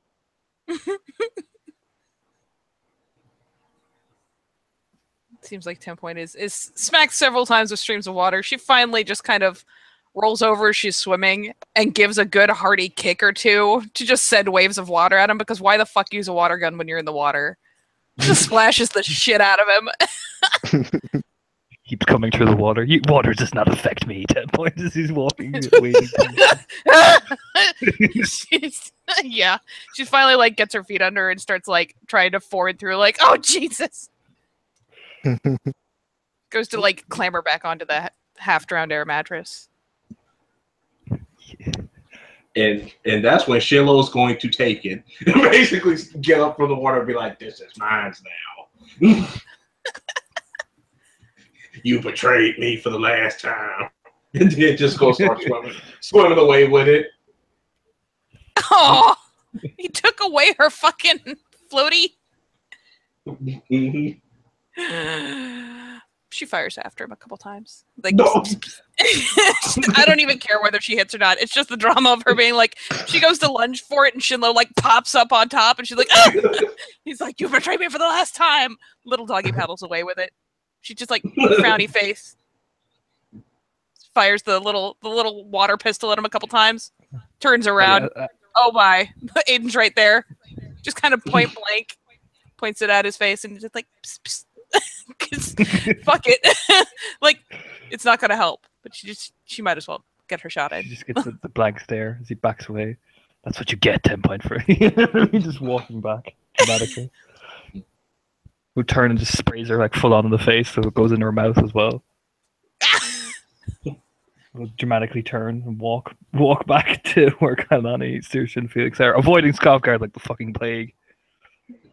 Seems like 10 Point is smacked several times with streams of water. She finally just kind of rolls over as she's swimming and gives a good hearty kick or two to just send waves of water at him, because why the fuck use a water gun when you're in the water? Just splashes the shit out of him. keeps coming through the water. Water does not affect me. 10 points as he's walking, waiting. Yeah, she finally like gets her feet under and starts like trying to ford through. Like, oh Jesus! Goes to like clamber back onto the half-drowned air mattress. And that's when Shiloh's going to take it. Basically get up from the water and be like, this is mine now. You betrayed me for the last time. And then just go start swimming away with it. Oh, he took away her fucking floaty. Mm-hmm. She fires after him a couple times. Like, No. I don't even care whether she hits or not. It's just the drama of her being like, she goes to lunge for it, and Shinlo like pops up on top, and she's like, ah! He's like, you betrayed me for the last time. Little doggy paddles away with it. She just like frowny face. Fires the little water pistol at him a couple times. Turns around. Oh my! Aiden's right there. Just kind of point blank points it at his face, and just like, psst, psst. Fuck it. Like, it's not gonna help. But she might as well get her shot in. She just gets the blank stare as he backs away. That's what you get, 10 point for it. He's just walking back dramatically. Who turn and just sprays her like full on in the face, so it goes into her mouth as well. Will dramatically turn and walk back to where Kalani, Saoirse, and Felix are, avoiding Skavgard like the fucking plague.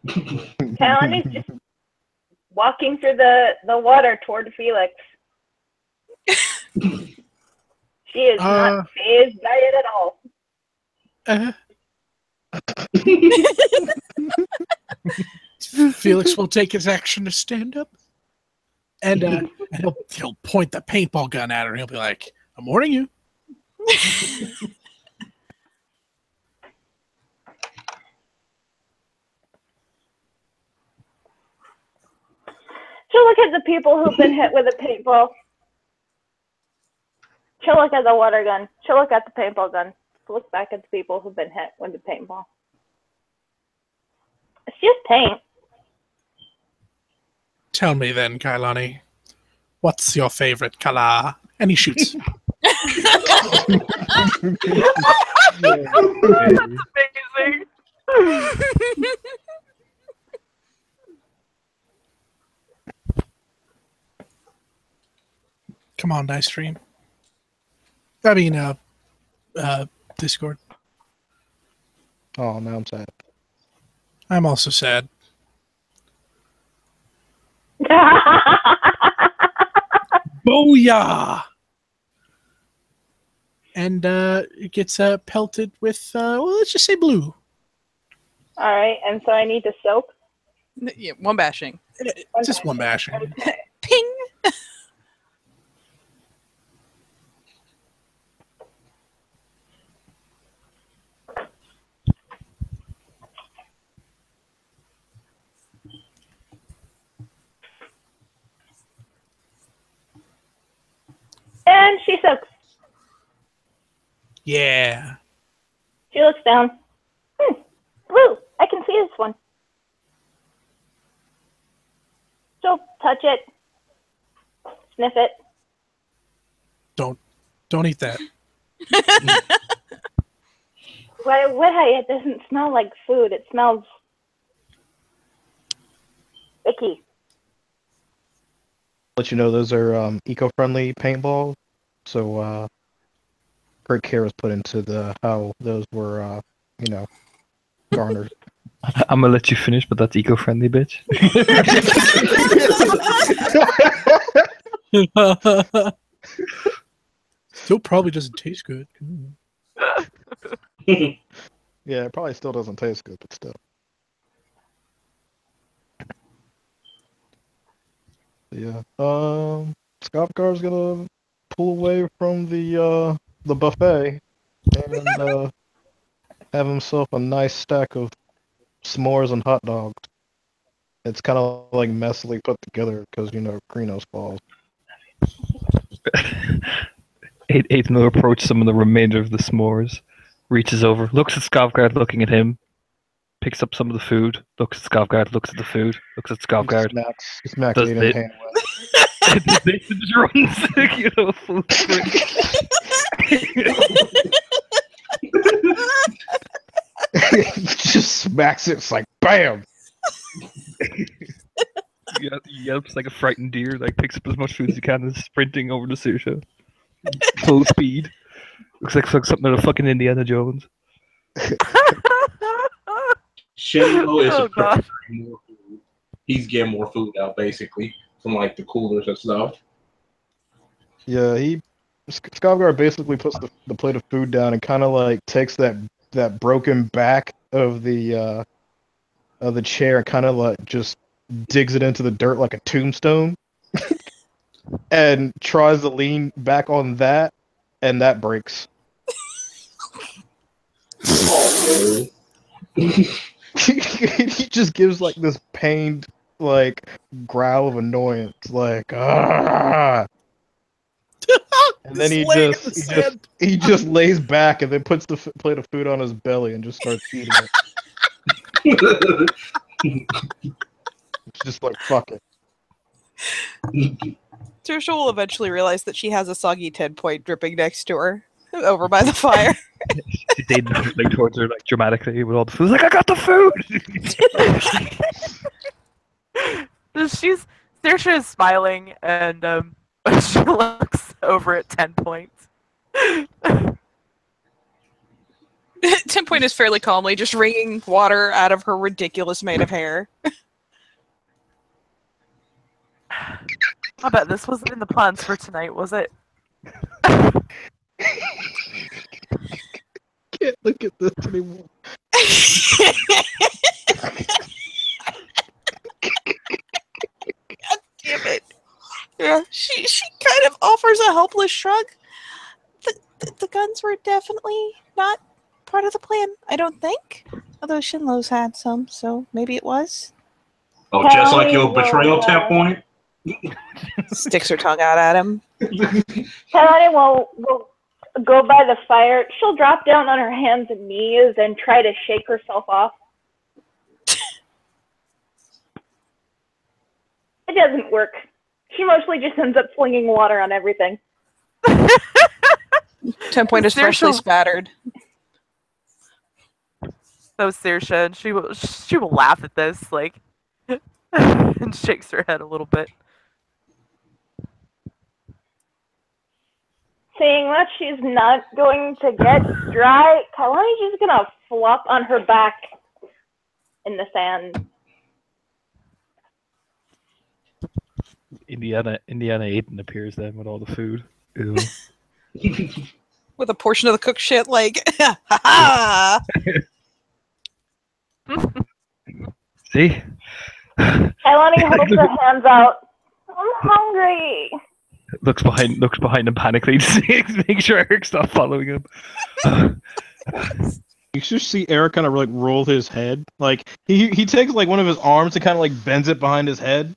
Kalani's just walking through the water toward Felix. She is not phased by it at all. Felix will take his action to stand up, and he'll point the paintball gun at her. And he'll be like, "I'm warning you." She'll look at the people who've been hit with a paintball. She'll look at the water gun. She'll look at the paintball gun. She'll look back at the people who've been hit with the paintball. It's just paint. Tell me then, Kailani, what's your favorite color? And he shoots. That's amazing. Come on, Dice Stream. I mean, Discord. Oh, now I'm sad. I'm also sad. Booyah! And it gets pelted with, well, let's just say blue. All right, and so I need to soak. Yeah, one bashing. Just one bashing. Ping! And she soaks. Yeah. She looks down. Blue. I can see this one. She'll touch it. Sniff it. Don't eat that. Why would I? It doesn't smell like food. It smells icky. Let you know those are eco-friendly paintballs. So great care was put into how those were, garnered. I'm gonna let you finish, but that's eco-friendly, bitch. Still probably doesn't taste good. Yeah, it probably still doesn't taste good, but still. Yeah. Skopkar's gonna pull away from the buffet and have himself a nice stack of s'mores and hot dogs. It's kind of like messily put together because Krinos falls. Aiden will approach some of the remainder of the s'mores, reaches over, looks at Skavgard looking at him, picks up some of the food, looks at Skavgard, looks at the food, looks at Skavgard. Smacks Does Aiden's it? hand away. They just runs, full sprint. Just smacks it. It's like bam. Yeah, he yelps like a frightened deer, like picks up as much food as he can and is sprinting over to Saoirse. Full speed. Looks like something out of fucking Indiana Jones. Shinlo is Oh, God. preparing more food. He's getting more food out basically from like the coolers and stuff. Yeah, Skarsgård basically puts the plate of food down and kind of like takes that broken back of the chair and kind of like just digs it into the dirt like a tombstone, and tries to lean back on that, and that breaks. He just gives like this pained like growl of annoyance, like ah. And then he just lays back and then puts the plate of food on his belly and just starts eating it. It's just like fuck it. Saoirse will eventually realize that she has a soggy 10-point dripping next to her, over by the fire. She's dating towards her like dramatically with all the food. Like, I got the food. Saoirse is smiling and she looks over at 10 points. 10-point is fairly calmly just wringing water out of her ridiculous mane of hair. I bet this wasn't in the plans for tonight, was it? Can't look at this anymore. God damn it. Yeah, she kind of offers a helpless shrug. The guns were definitely not part of the plan, I don't think. Although Shinlo's had some, so maybe it was. Oh, just like your betrayal 10 point? Sticks her tongue out at him. Kalani will go by the fire. She'll drop down on her hands and knees and try to shake herself off. It doesn't work. She mostly just ends up flinging water on everything. 10-point is freshly spattered. So Saoirse, and she will laugh at this, like, and shakes her head a little bit. Seeing that she's not going to get dry, Kalani's just gonna flop on her back in the sand. Indiana Aiden appears then with all the food. Ew. With a portion of the cooked shit, like, ha ha! See? Kalani holds her hands out. I'm hungry. Looks behind him panically to make sure Eric's not following him. You should see Eric kind of like roll his head. Like he takes like one of his arms and kind of like bends it behind his head,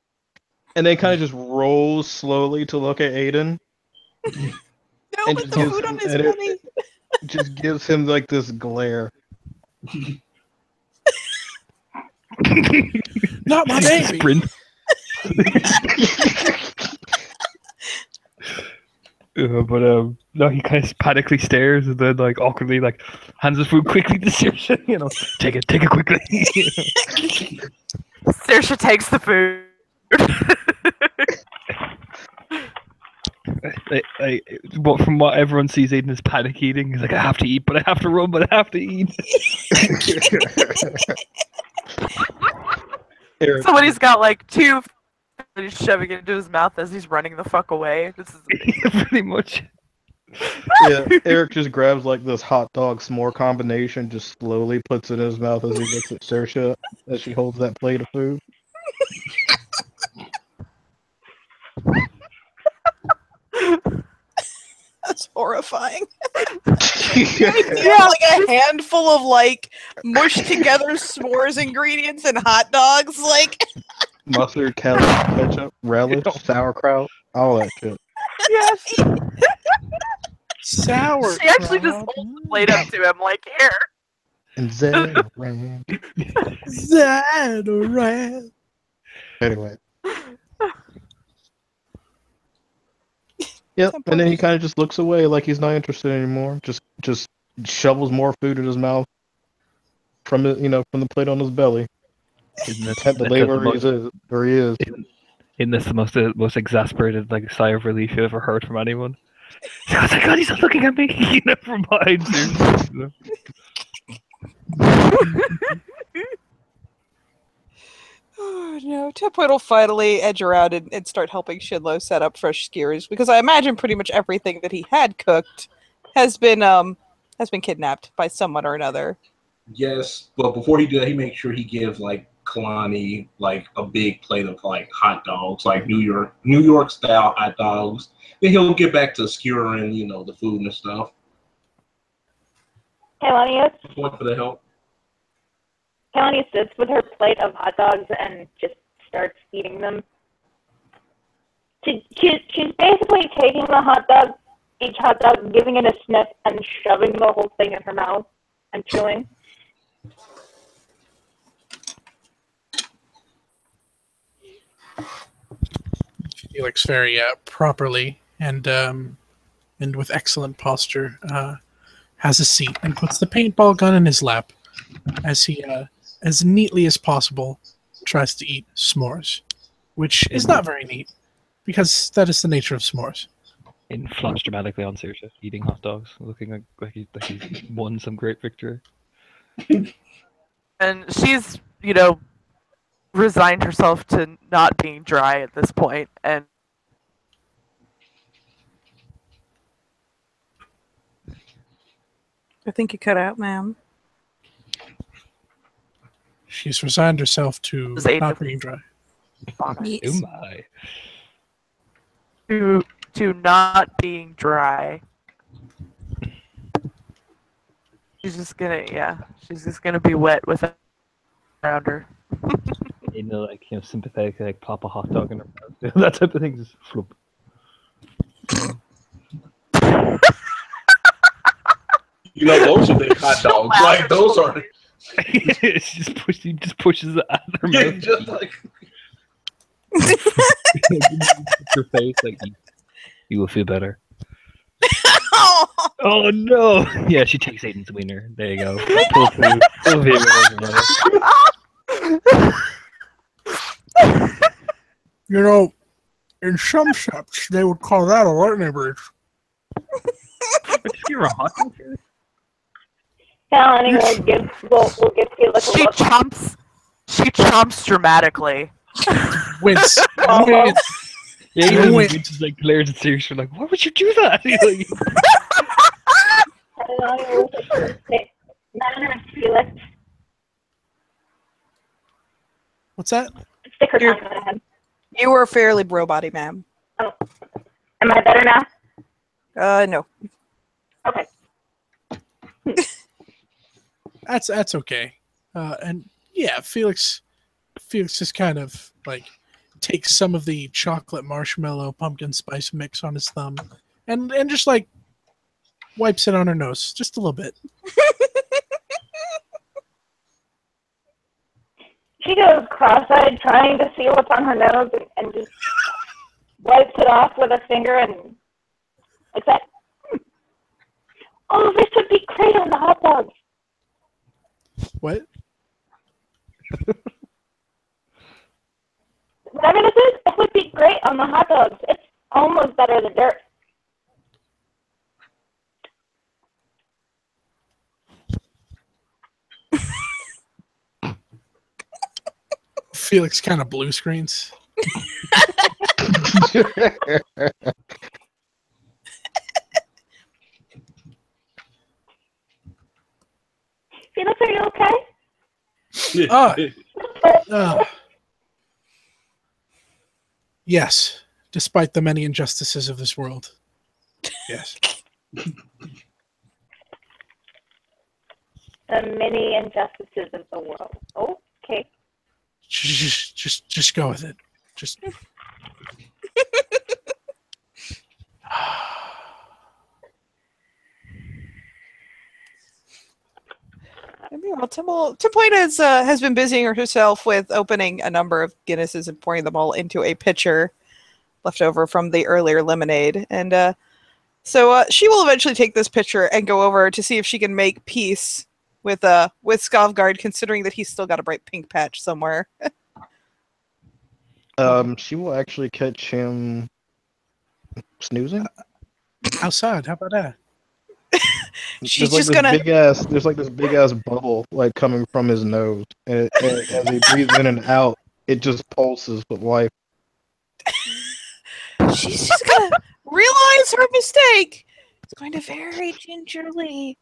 and then kind of just rolls slowly to look at Aiden. No, and with the food on his belly. Just gives him like this glare. Not my baby. Sprint. But no, he kind of panically stares and then like awkwardly like hands his food quickly to Saoirse. Take it quickly. Saoirse takes the food. But from what everyone sees, Aiden is panic eating. He's like, I have to eat, but I have to run, but I have to eat. So when he's got like two, he's shoving it into his mouth as he's running the fuck away. This is pretty much. Yeah, Eric just grabs like this hot dog s'more combination, just slowly puts it in his mouth as he looks at Saoirse as she holds that plate of food. That's horrifying. Yeah, like a handful of like mushed together s'mores ingredients and hot dogs, like mustard, ketchup, relish, sauerkraut, all that shit. yes. Sour. She actually just holds the plate up to him like, here. And Zaran. Zaran. Anyway. Yep. 10 And then he points. kind of just looks away like he's not interested anymore. Just shovels more food in his mouth from the from the plate on his belly. Isn't this, Tent the this lay is the where he is. isn't this the most exasperated like sigh of relief you've ever heard from anyone? Oh my god, he's not looking at me! From behind you. Oh no, Tipwood will finally edge around and start helping Shinlo set up fresh skewers because I imagine pretty much everything that he had cooked has been kidnapped by someone or another. Yes, but before he do that, he makes sure he gives like Kalani like a big plate of like hot dogs, like New York style hot dogs. Then he'll get back to skewering, the food and stuff. Kailani Point for the help. sits with her plate of hot dogs and just starts eating them. She's basically taking each hot dog, giving it a sniff, and shoving the whole thing in her mouth and chewing. Felix very properly and with excellent posture has a seat and puts the paintball gun in his lap as he as neatly as possible tries to eat s'mores, which is not very neat because that is the nature of s'mores. In flops dramatically on Saoirse, eating hot dogs, looking like he's won some great victory. And she's, resigned herself to not being dry at this point, and I think you cut out, ma'am. She's resigned herself to Was able- not being dry. Oh my. to not being dry. She's just gonna be wet with it around her. Sympathetic, like pop a hot dog in her mouth. That type of thing, just flip. Those are big hot dogs. Like those are. He just pushes it out of her Yeah, mouth. just like. Your face, like you will feel better. Oh no! Yeah, she takes Aiden's wiener. There you go. Pull In some shops, they would call that a lightning bridge. Just give her a hot dog. Kailani will give Felix a look. She chomps dramatically. Wince. Almost. Yeah, even just like glares at Saoirse, like, why would you do that? Kailani will say, "Manners, Felix." What's that? Stick her tongue in my head. You were fairly bro body, ma'am. Oh. Am I better now? No. Okay. That's okay. And yeah, Felix just kind of like takes some of the chocolate marshmallow pumpkin spice mix on his thumb and just like wipes it on her nose just a little bit. She goes cross-eyed, trying to see what's on her nose, and just wipes it off with a finger and like that. Oh, this would be great on the hot dogs. What? Whatever this is, it would be great on the hot dogs. It's almost better than dirt. Felix kind of blue screens. Felix, are you okay? Yes, despite the many injustices of this world. Yes. The many injustices of the world. Okay. Just go with it. Just. Meanwhile, Timpoina has been busying herself with opening a number of Guinnesses and pouring them all into a pitcher. left over from the earlier lemonade. And so she will eventually take this picture and go over to see if she can make peace with Skavgard, considering that he's still got a bright pink patch somewhere. She will actually catch him snoozing. Outside, how about that? She's There's just gonna. There's like this big ass bubble like coming from his nose, and as he breathes in and out, it just pulses with life. She's just gonna realize her mistake. It's going to very gingerly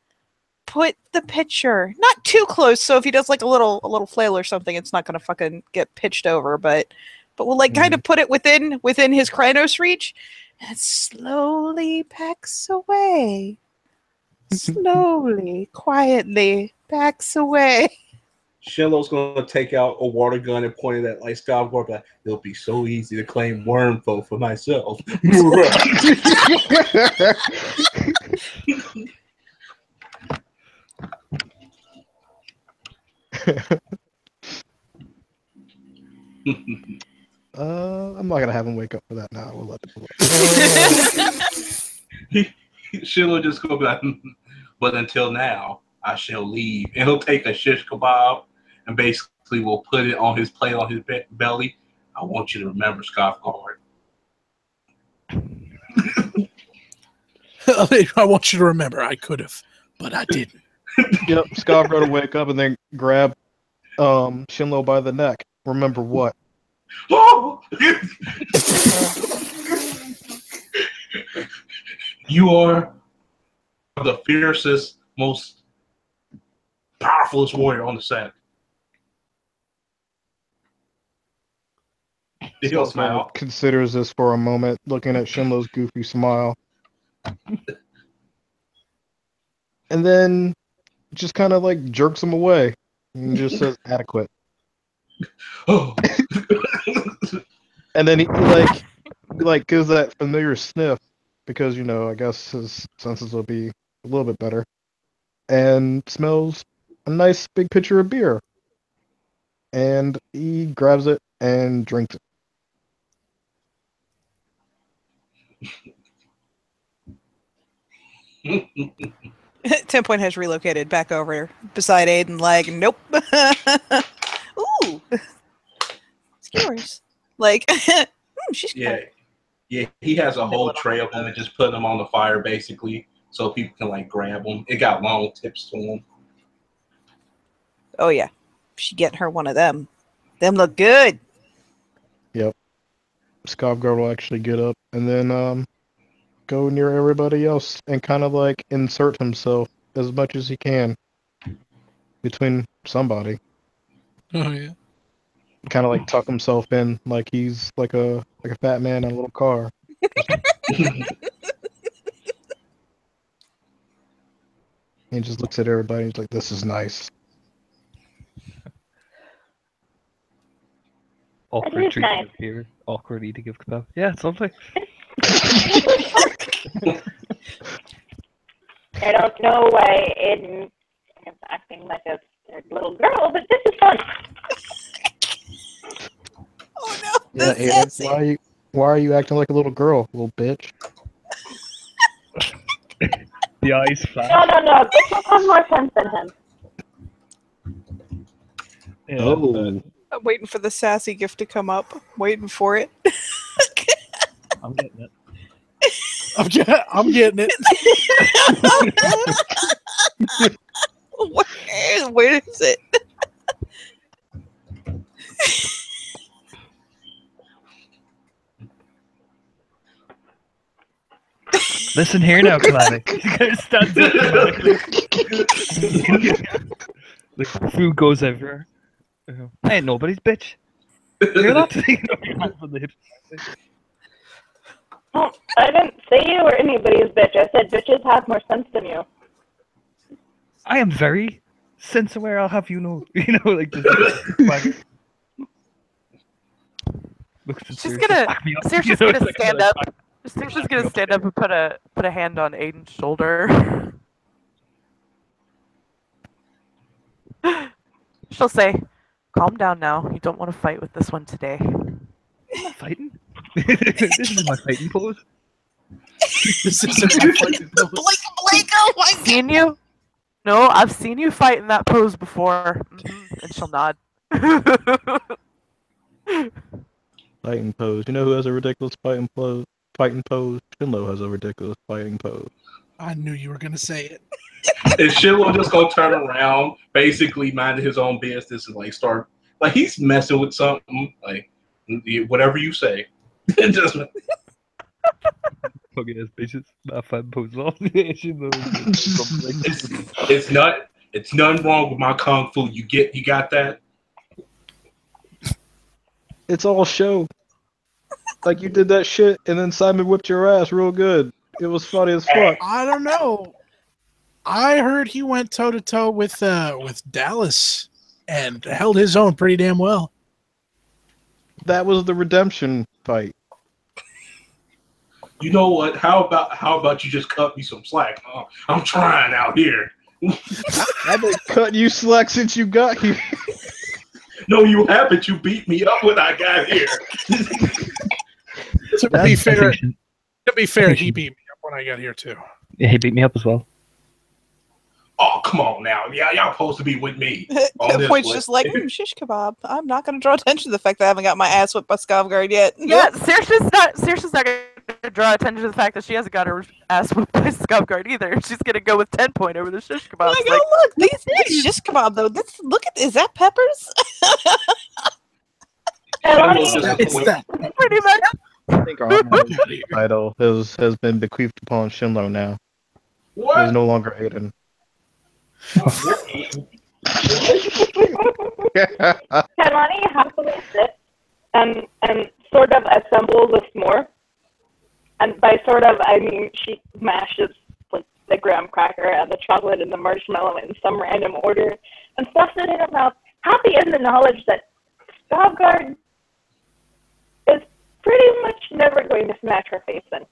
put the pitcher not too close, so if he does like a little flail or something, it's not gonna fucking get pitched over, but we'll like kind of put it within his Krynos reach, and it slowly backs away. Slowly, quietly backs away. Shillow's gonna take out a water gun and point it at like Skavgard, like it'll be so easy to claim Wormfolk for myself. I'm not gonna have him wake up for that now. We'll let it. Shillow just go back. But until now, I shall leave, and he'll take a shish kebab and basically will put it on his plate on his belly. I want you to remember Skavgard. I want you to remember, I could have, but I didn't. Yep, Skavgard will wake up and then grab Shinlo by the neck. Remember what? Oh! You are the fiercest, most powerful warrior on the set. He'll smile. Considers this for a moment, looking at Shinlo's goofy smile. And then just kind of like jerks him away and just says adequate. Oh. And then he like gives that familiar sniff because, you know, I guess his senses will be a little bit better. And smells a nice big pitcher of beer. And he grabs it and drinks Oh. 10 Point has relocated back over beside Aiden, like, nope. Ooh. Skewers. Like, she's Yeah, he has a whole tray of them and just put them on the fire basically, so people can like grab them. It got long tips to them. Oh yeah, she getting her one of them. Them look good. Yep. Skavgard will actually get up and then go near everybody else and kind of like insert himself as much as he can between somebody. Oh yeah. Kind of like tuck himself in like he's like a fat man in a little car. He just looks at everybody and he's like, "This is nice." Awkward is drinking nice. of beer, awkward eating of kebab. Yeah, it's lovely. I don't know why Aiden is acting like a little girl, but this is fun. Oh no, Yeah, this Aiden, sassy. why are you acting like a little girl, little bitch? The eyes flash. No. This will have more sense than him. Yeah, Oh, I'm waiting for the sassy gift to come up. Waiting for it. I'm getting it. I'm getting it. Where is it? Listen here now, Kalani. Stands up dramatically. Like food goes everywhere. I ain't nobody's bitch. Hear that? Your hands on the hips. Oh, I didn't say you were anybody's bitch. I said bitches have more sense than you. I am very sense aware. I'll have you know. Like this. She's gonna Saoirse's gonna stand up. Saoirse's gonna stand up and put a hand on Aiden's shoulder. She'll say, "Calm down now. You don't want to fight with this one today." I'm not fighting. This is my fighting pose. This isn't my fighting pose. Blake, oh my god. Seen you? No, I've seen you fight in that pose before. And she'll nod. Fighting pose. You know who has a ridiculous fighting pose? Shinlo has a ridiculous fighting pose. I knew you were gonna say it. And Shinlo just gonna turn around, basically mind his own business, and like start like he's messing with something, like whatever you say. Just Fucking ass bitches. My fighting pose off. it's nothing wrong with my kung fu. You got that? It's all show. Like you did that shit, and then Simon whipped your ass real good. It was funny as fuck. I don't know. I heard he went toe to toe with Dallas and held his own pretty damn well. That was the redemption fight. You know what? How about you just cut me some slack? I'm trying out here. I've been cutting you slack since you got here. No, you haven't. You beat me up when I got here. To be fair, he beat me up when I got here too. Yeah, he beat me up as well. Oh, come on now. Yeah, y'all supposed to be with me. At that point, just like, shish kebab. I'm not going to draw attention to the fact that I haven't got my ass whipped by Skavgard yet. Yeah, Saoirse's not going to draw attention to the fact that she hasn't got her ass whipped by Skavgard either. She's going to go with 10 point over the shish kebab. Like, oh, look, these shish kebab, though. Is that peppers? It's that. Pretty much. I think our title has been bequeathed upon Shinlo now. What? He's no longer Aiden. Kailani happily sits and sort of assembles a s'more. And by sort of, I mean she mashes like the graham cracker and the chocolate and the marshmallow in some random order and stuffs it in her mouth, happy in the knowledge that Skavgard is pretty much never going to smack her face in.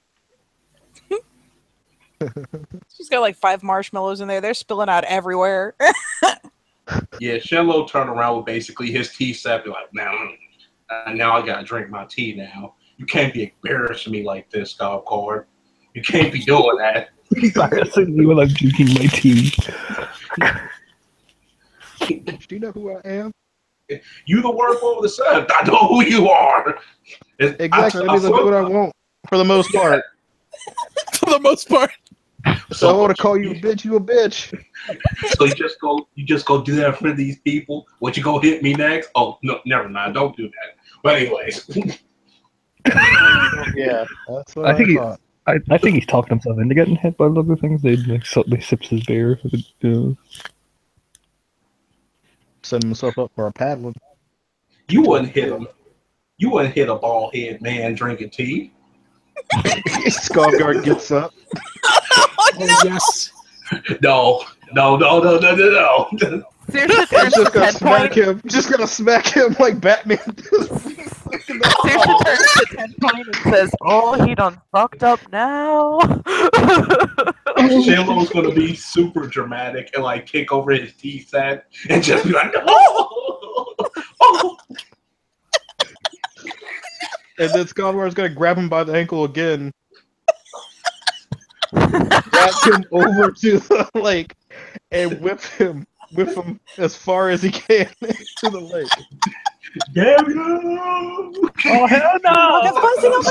She's got like 5 marshmallows in there. They're spilling out everywhere. Yeah, Shinlo turned around with basically his tea set, be like, now I gotta drink my tea now. You can't be embarrassing me like this, Skavgard. You can't be doing that. Embarrassing me when I'm drinking my tea. Do you know who I am? You the werewolf of the sun. I know who you are. Exactly. That means I do what I want for the most part. For the most part. So I want to call you a bitch. You a bitch. So you just go do that for these people. What, you go hit me next? Oh no, never mind. Don't do that. But anyways. Yeah, that's what I think thought. I think he's talking himself into getting hit by other things. They like subtly sips his beer. Setting himself up for a paddling. You wouldn't hit him. You wouldn't hit a bald head man drinking tea. Skavgard gets up. Oh, yes. No. Saoirse turns to 10 point. Just gonna smack him like Batman. Saoirse turns to 10 point and says, "Oh, he done fucked up now." Shinlo's gonna be super dramatic and like kick over his tea set and just be like, oh. And then Skavgard's gonna grab him by the ankle again. Grab him over to the lake and whip him as far as he can to the lake. Damn you! Oh hell no! It's buzzing up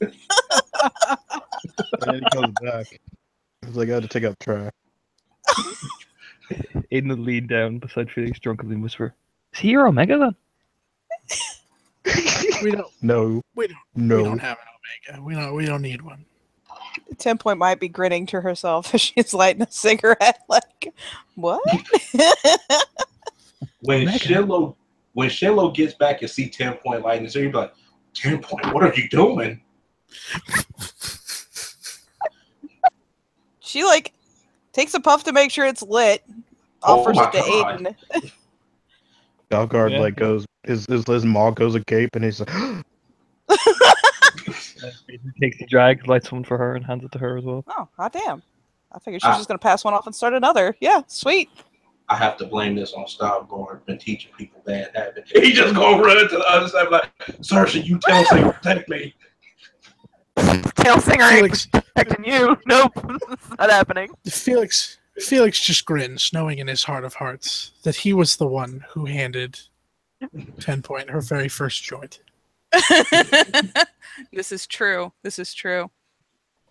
again! And then he comes back. He's like, I had to take out the trash. Aiden will lean down beside Felix drunkenly and whisper, "Is he your Omega then?" We don't. No. We don't. No. We don't have an Omega. We don't need one. 10 point might be grinning to herself as she's lighting a cigarette. Like, what? When Shinlo gets back and see 10 point lighting, so you'd be like, 10 point, what are you doing? She like takes a puff to make sure it's lit. Offers it to Aiden. Skavgard like goes, his maw goes agape, and he's like, Aiden takes the drag, lights one for her, and hands it to her as well. Oh, hot damn. I figured she was just going to pass one off and start another. Yeah, sweet. I have to blame this on Stavgard. Been teaching people bad habits. He just gonna run to the other side like, sir, should you tell Singer protect me? Tail Singer ain't Felix, protecting you. Nope, it's not happening. Felix just grins, knowing in his heart of hearts that he was the one who handed 10 Point her very first joint. This is true. This is true.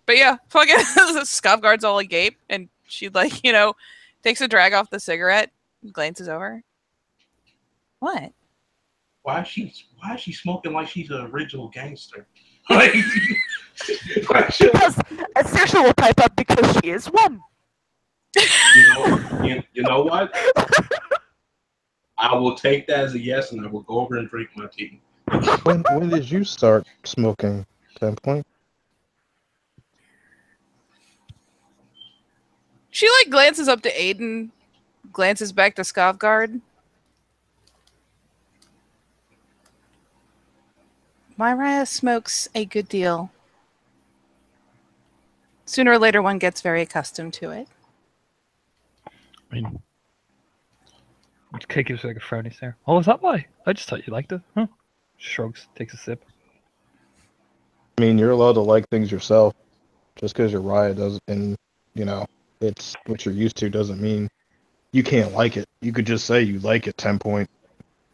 But yeah, fucking Skavgard's all agape, and she like, you know, takes a drag off the cigarette, glances over. What? Why is she smoking like she's an original gangster? Like, Because Saoirse will pipe up because she is one. you know what? I will take that as a yes, and I will go over and drink my tea. When did you start smoking, 10 Point? She like glances up to Aiden, glances back to Skavgard. Myra smokes a good deal. Sooner or later, one gets very accustomed to it. I mean, Kate gives like a frowny stare. Oh, is that why? I just thought you liked it. Huh? Shrugs, takes a sip. I mean, you're allowed to like things yourself. Just because you're Riot doesn't, and you know, it's what you're used to doesn't mean you can't like it. You could just say you like it, 10 Point.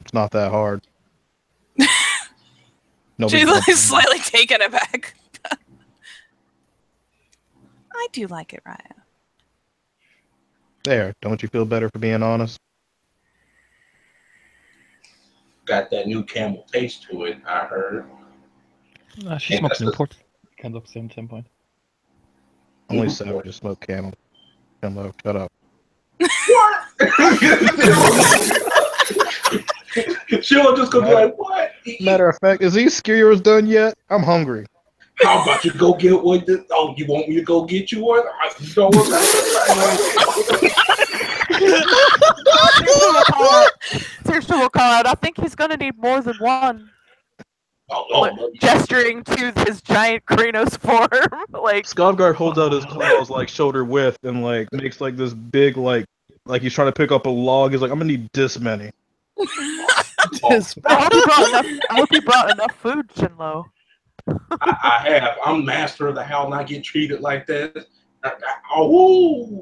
It's not that hard. She's like slightly taken aback. I do like it, Raya. There, don't you feel better for being honest? Got that new camel taste to it, I heard. She smokes Newport. Comes up 10 Point. Only savages smoke camel. Hello, shut up. What? She'll just go be like, what? Matter of fact, is these skewers done yet? I'm hungry. How about you go get one? Oh, you want me to go get you one? Saoirse will call out. I think he's gonna need more than one. Gesturing to his giant Kranos form, like Skavgard holds out his claws like shoulder width and like makes like this big like he's trying to pick up a log. He's like, I'm gonna need this many. I hope you brought enough food, Shinlo. I have. I'm master of the how not get treated like that. Oh,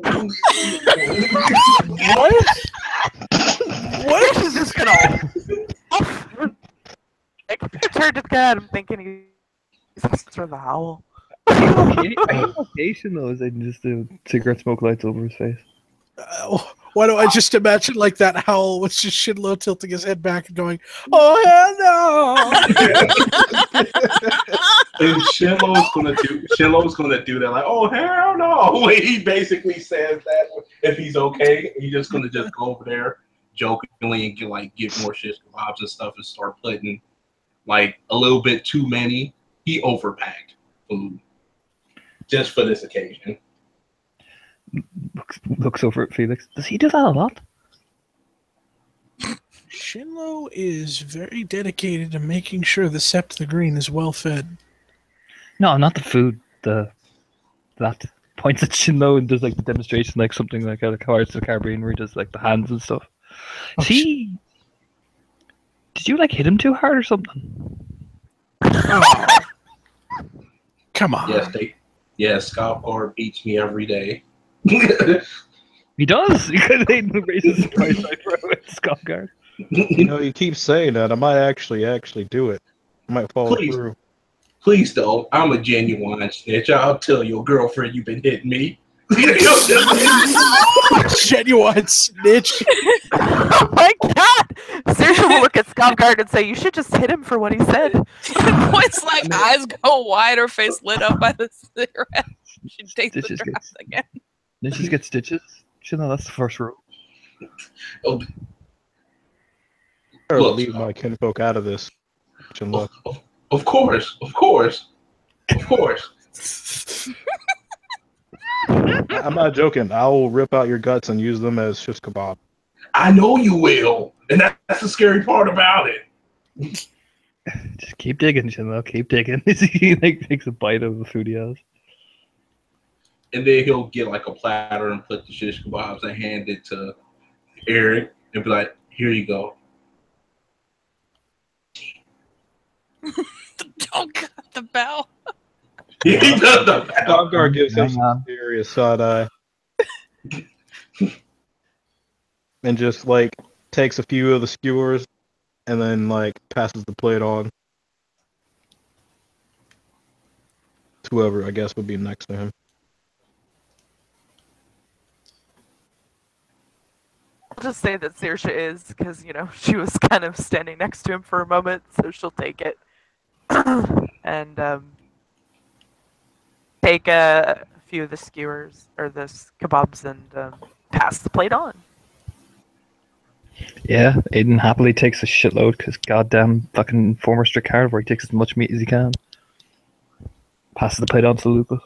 What is this gonna? I turned to God. I'm thinking he's master of the howl. Occasion though is like just the cigarette smoke lights over his face. Why don't I just imagine like that howl with just Shinlo tilting his head back and going, "Oh hell no!" And Shinlo's gonna do that like, "Oh hell no!" He basically says that if he's okay, he's just gonna just go over there jokingly and get more shish kebabs and stuff and start putting like a little bit too many. He overpacked food just for this occasion. Looks over at Felix. Does he do that a lot? Shinlo is very dedicated to making sure the Sept the Green is well fed. No, not the food. That points at Shinlo and does like the demonstration, like something like how Pirates of the Caribbean where he does like the hands and stuff. Did you like hit him too hard or something? Oh. Come on. Yes, Skavgard beats me every day. He does. He could raise his price for Skavgard. You know, you keep saying that. I might actually do it. I might follow through. Please don't. I'm a genuine snitch. I'll tell your girlfriend you've been hitting me. Genuine snitch. Oh my God! Saoirse will look at Skavgard and say, "You should just hit him for what he said." Points like eyes go wide, her face lit up by the cigarette. She takes the draft again. Then she gets stitches. She know that's the first rule. Oh. I'll leave my kinfolk out of this. Of course. I'm not joking. I will rip out your guts and use them as shish kebab. I know you will, and that's the scary part about it. Just keep digging, Shinlo. Keep digging. He like takes a bite of the food he has. And then he'll get like a platter and put the shish kebabs and hand it to Eric and be like, "Here you go." Oh god, the bell. He does the Skogard gives him Hang some on. serious side eye. And just like takes a few of the skewers and then like passes the plate on to whoever I guess would be next to him. I'll just say that Saoirse is, because, she was kind of standing next to him for a moment, so she'll take it. And take a few of the skewers, or the kebabs, and pass the plate on. Yeah, Aiden happily takes a shitload because goddamn fucking former strict carnivore, he takes as much meat as he can. Passes the plate on to Lucas.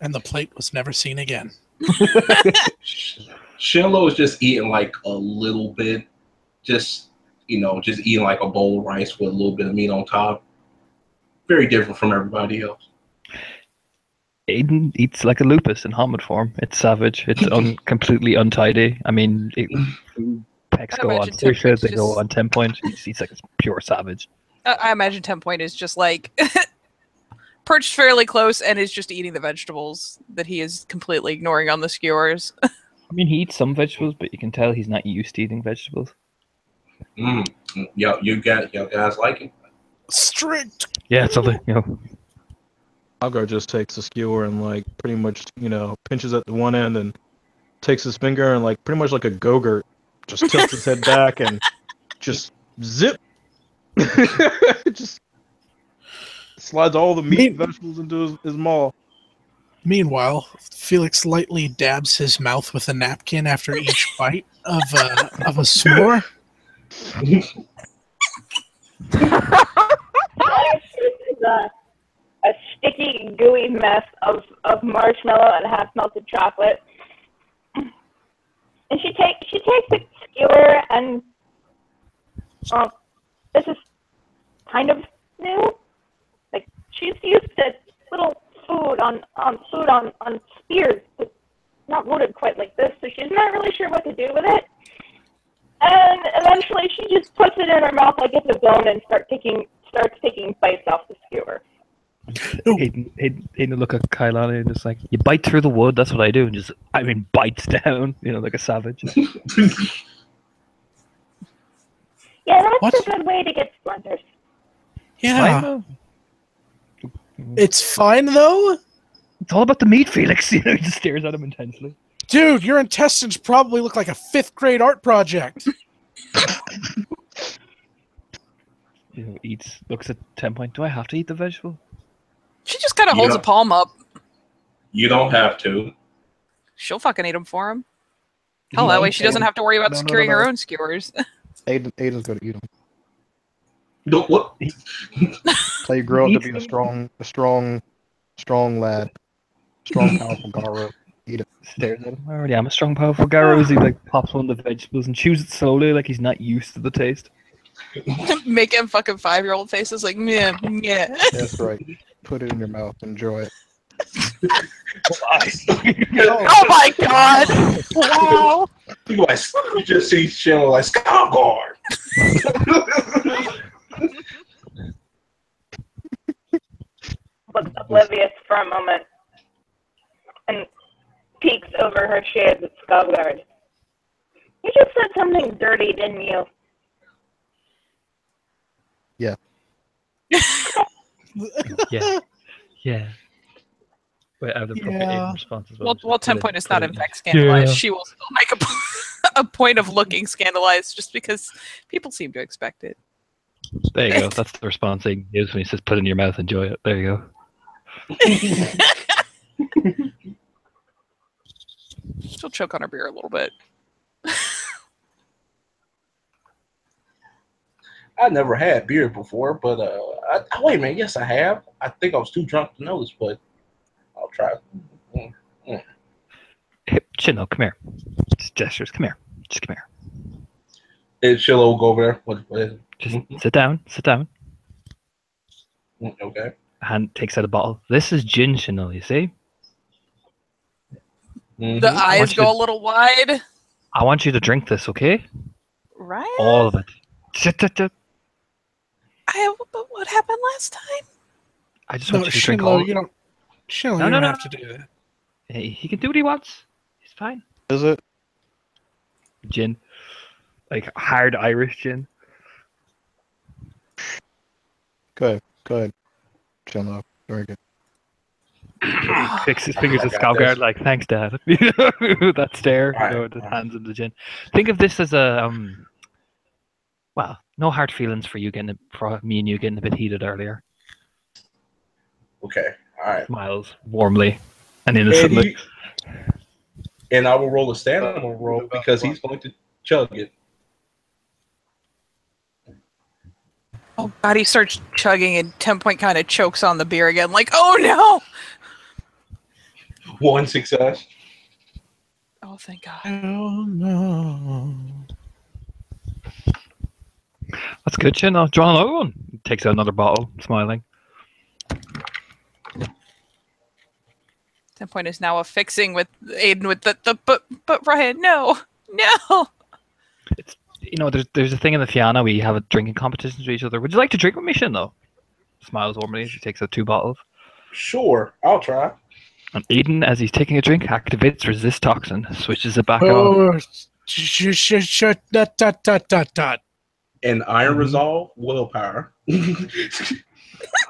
And the plate was never seen again. Shinlo is just eating like a little bit, just eating like a bowl of rice with a little bit of meat on top. Very different from everybody else. Aiden eats like a lupus in homid form. It's savage. It's completely untidy. I mean, pecs I go on imagine 10 Saoirse, points they go just- on 10 points. He just eats like a pure savage. I imagine 10 point is just like perched fairly close and is just eating the vegetables that he is completely ignoring on the skewers. I mean, he eats some vegetables, but you can tell he's not used to eating vegetables. Y'all guys like it? Strict. Yeah, it's something, Skogard just takes a skewer and like pretty much, pinches at the one end and takes his finger and like pretty much like a go-gurt, just tilts his head back and just zip. Just slides all the meat and vegetables into his maw. Meanwhile, Felix lightly dabs his mouth with a napkin after each bite of a s'more. It's a sticky, gooey mess of marshmallow and half-melted chocolate. And she takes the skewer and this is kind of new. Like, she's used to little food on spears, but not loaded quite like this, so she's not really sure what to do with it. And eventually she just puts it in her mouth like it's a bone and starts taking bites off the skewer. Aiden look at Kailani and just like, you bite through the wood, that's what I do, and just, bites down, like a savage. Yeah, that's What? a good way to get splinters. Yeah. Fine, though. It's fine, though? It's all about the meat, Felix. He just stares at him intensely. Dude, your intestines probably look like a 5th grade art project. Eats, looks at 10 point. Do I have to eat the vegetable? She just kind of holds a palm up. You don't have to. She'll fucking eat them for him. Hell, that way she doesn't have to worry about securing her own skewers. Aiden's gonna eat him. What? So you grow up to be a strong lad, strong, powerful Garo. Eat it. Stares at him. I already am a strong, powerful Garo as he pops one of the vegetables and chews it slowly like he's not used to the taste. Make him fucking 5-year-old faces like, yeah. That's right. Put it in your mouth. Enjoy it. Oh my god! Wow! You just see Shinlo like Skogard. Looks oblivious for a moment and peeks over her shades at Skogard. You just said something dirty, didn't you? Yeah. Yeah. Wait, I have the appropriate Aiden response as well. Well, 10 point is not in fact scandalized. She will still make a point of looking scandalized just because people seem to expect it. There you go. That's the response he gives when he says, put it in your mouth, enjoy it. There you go. She'll choke on her beer a little bit. I never had beer before, but wait a minute. Yes, I have. I think I was too drunk to notice, but I'll try. Hey, Chino, come here. Just gestures. Come here. Just come here. And Shilla will go over there. What is it? Just sit down. Sit down. Okay. hand takes out a bottle. This is gin, Chanel, you see? The eyes go a little wide. I want you to drink this, okay? Right? All of it. Chit-chit-chit. But what happened last time? I just No, want you to drink all Shinlo, of you it. don't. Shinlo, No, you no, don't no, have to do that. Hey, he can do what he wants. He's fine. Is it? Gin. Like hard Irish gin. Go ahead. Chill out. Very good. He clicks his fingers at I got Scoutguard this. like, thanks, Dad. That stare, Alright, the hands in the gin. Think of this as a well, no hard feelings for me and you getting a bit heated earlier. Okay. All right. Smiles warmly and innocently. And I will roll a stand roll because he's going to chug it. Oh god, he starts chugging and 10 Point kind of chokes on the beer again, like, oh no! 1 success. Oh, thank god. Oh no. That's good, Chin. I'll draw another one. Takes out another bottle, smiling. 10 Point is now affixing with Aiden with the but Ryan, no! It's there's a thing in the Fianna we have a drinking competition to each other. Would you like to drink with me, Shin, though? Smiles warmly as he takes out 2 bottles. Sure, I'll try. And Aiden, as he's taking a drink, activates resist toxin, switches it back on. Oh, shut dot. And Iron Resolve, willpower.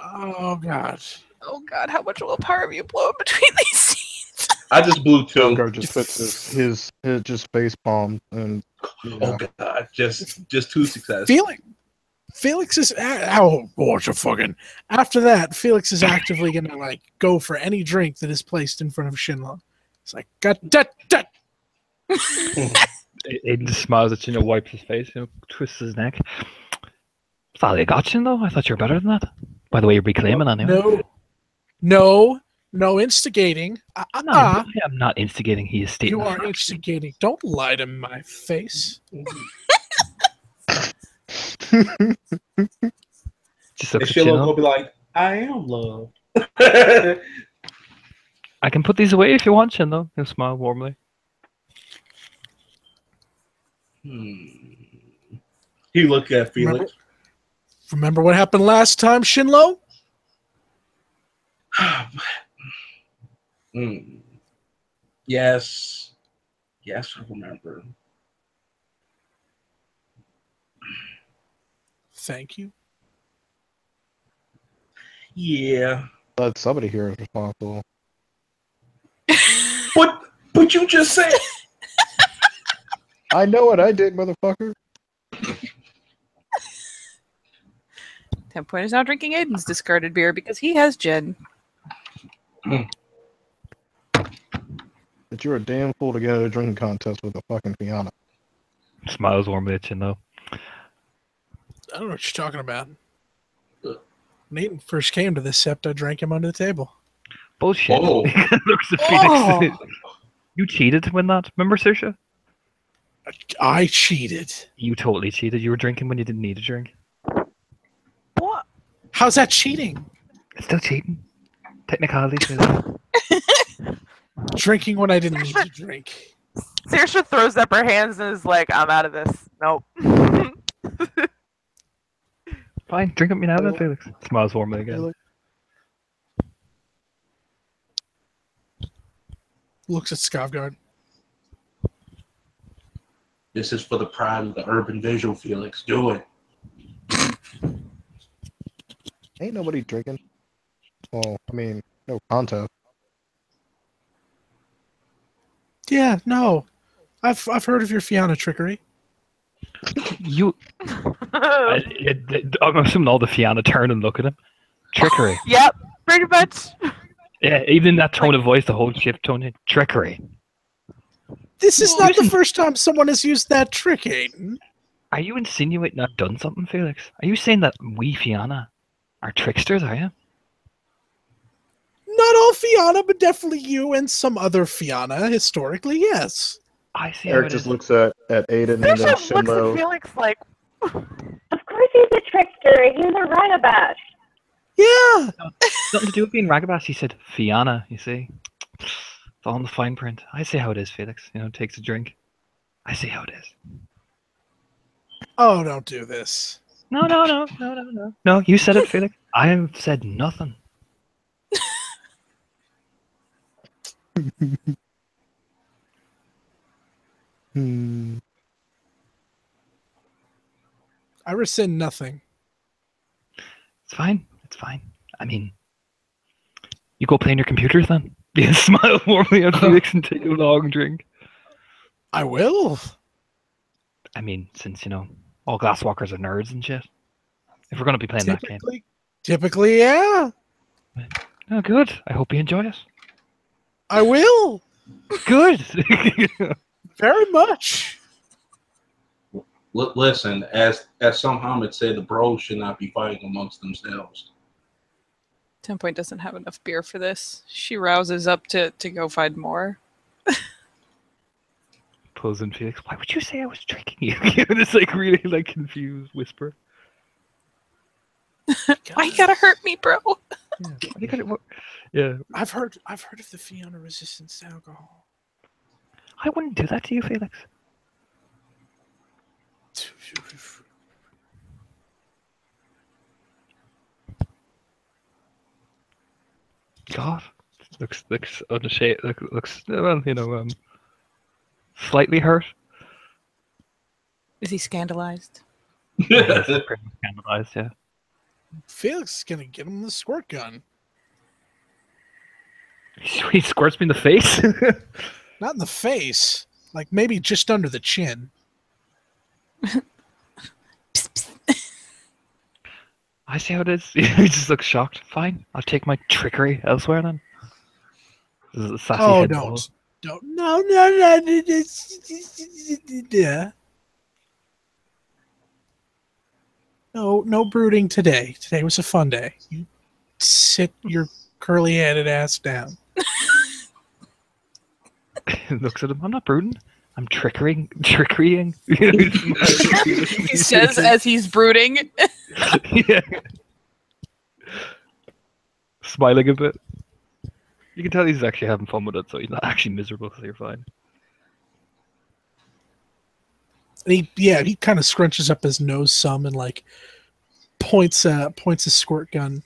Oh god. Oh god, how much willpower have you blown between these scenes? I just blew 2. Scoutguard just puts his just face palm and Oh god, just 2 success. Felix is what a fucking. After that, Felix is actively gonna like go for any drink that is placed in front of Shinlo. It's like got that. Aiden just smiles at you, wipes his face, twists his neck. Thought I got you, though. I thought you were better than that. By the way, you're reclaiming anyway. No instigating. I'm not instigating. He is stating. You are instigating. Don't lie to my face. Just And looks at Shiloh Chin. will be like, I am love. I can put these away if you want, Chin, though. He'll smile warmly. He looked at Felix. Remember what happened last time, Shinlo? Yes, I remember. Thank you. Yeah, but somebody here is responsible. but you just said. I know what I did, motherfucker. 10 Point is now drinking Aiden's discarded beer because he has gin. But you're a damn fool to get at a drinking contest with a fucking Fianna. Smiles warmly at Chin, though. I don't know what you're talking about. Nathan first came to this sept, I drank him under the table. Bullshit. Oh. Looks at Phoenix. You cheated to win that. Remember, Saoirse? I cheated. You totally cheated. You were drinking when you didn't need a drink. What? How's that cheating? It's still cheating. Technicality. Drinking when I didn't need to drink. Saoirse throws up her hands and is like, I'm out of this. Nope. Fine, drink with me now then, Felix. Smiles warmly again. Looks at Skovgard. This is for the pride of the urban visual, Felix. Do it. Ain't nobody drinking. Well, I mean, no contest. Yeah, no. I've heard of your Fianna trickery. I'm assuming all the Fianna turn and look at him. Trickery. Yep, pretty much. Yeah, even that tone of voice, the whole shift tone, trickery. This is not the first time someone has used that trick, Aiden. Are you insinuating I've done something, Felix? Are you saying that we Fianna are tricksters, are you? Not all Fianna, but definitely you and some other Fianna, historically, yes. I see. Eric just looks at Aiden and then Saoirse looks at Shinlo. Felix like, Of course he's a trickster. He's a Rhinobash. Yeah. Nothing to do with being Ragabass. He said Fianna, you see. It's all in the fine print. I say how it is, Felix. Takes a drink. I say how it is. Oh, don't do this. No. No, you said it, Felix. I have said nothing. I rescind nothing. It's fine. It's fine. I mean, you go play on your computers then. You smile warmly at Felix and take a long drink. I will. I mean, since, all glasswalkers are nerds and shit. If we're going to be playing that game. Typically, yeah. Oh, good. I hope you enjoy it. I will. Good. Very much. Listen, as some Hamid said, the bros should not be fighting amongst themselves. 10 Point doesn't have enough beer for this. She rouses up to go find more. Pulls in Felix. Why would you say I was tricking you? This really confused whisper. Why you gotta hurt me, bro? Yeah. I've heard of the Fianna resistance to alcohol. I wouldn't do that to you, Felix. God, looks unashamed. Looks slightly hurt. Is he scandalized? Yeah, he's pretty scandalized, yeah. Felix is gonna get him the squirt gun. He squirts me in the face. Not in the face. Like maybe just under the chin. I see how it is. He just looks shocked. Fine, I'll take my trickery elsewhere then. This is a sassy head ball. Don't. No. Yeah. No brooding today. Today was a fun day. You sit your curly-headed ass down. Looks at him. I'm not brooding. I'm trickerying. He says as he's brooding. Yeah. Smiling a bit. You can tell he's actually having fun with it, so he's not actually miserable, so you're fine. And he kind of scrunches up his nose some and points a squirt gun,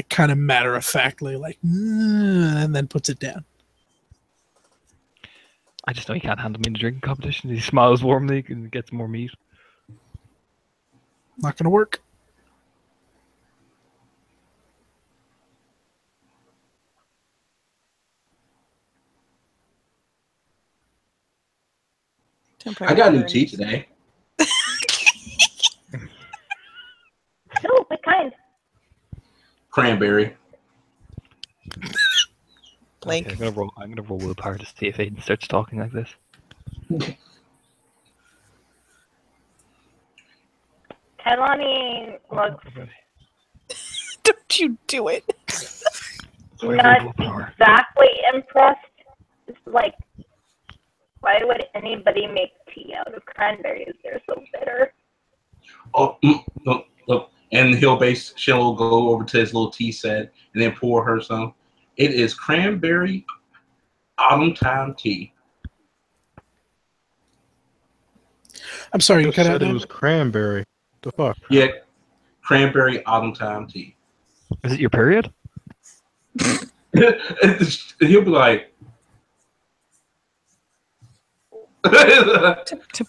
kind of matter of factly, and then puts it down. I just know he can't handle me in the drinking competition. He smiles warmly and gets more meat. Not gonna work. I got new tea today. Oh, what kind? Cranberry. Blink. Okay, I'm gonna roll willpower to see if Aiden starts talking like this. Kailani looks Don't you do it. not exactly impressed. It's like, why would anybody make tea out of cranberries? They're so bitter. Oh, look. And she'll go over to his little tea set and then pour her some. It is cranberry autumn time tea. I'm sorry, you You cut out. said it was cranberry. The fuck? Yeah, cranberry autumn time tea. Is it your period? He'll be like, 10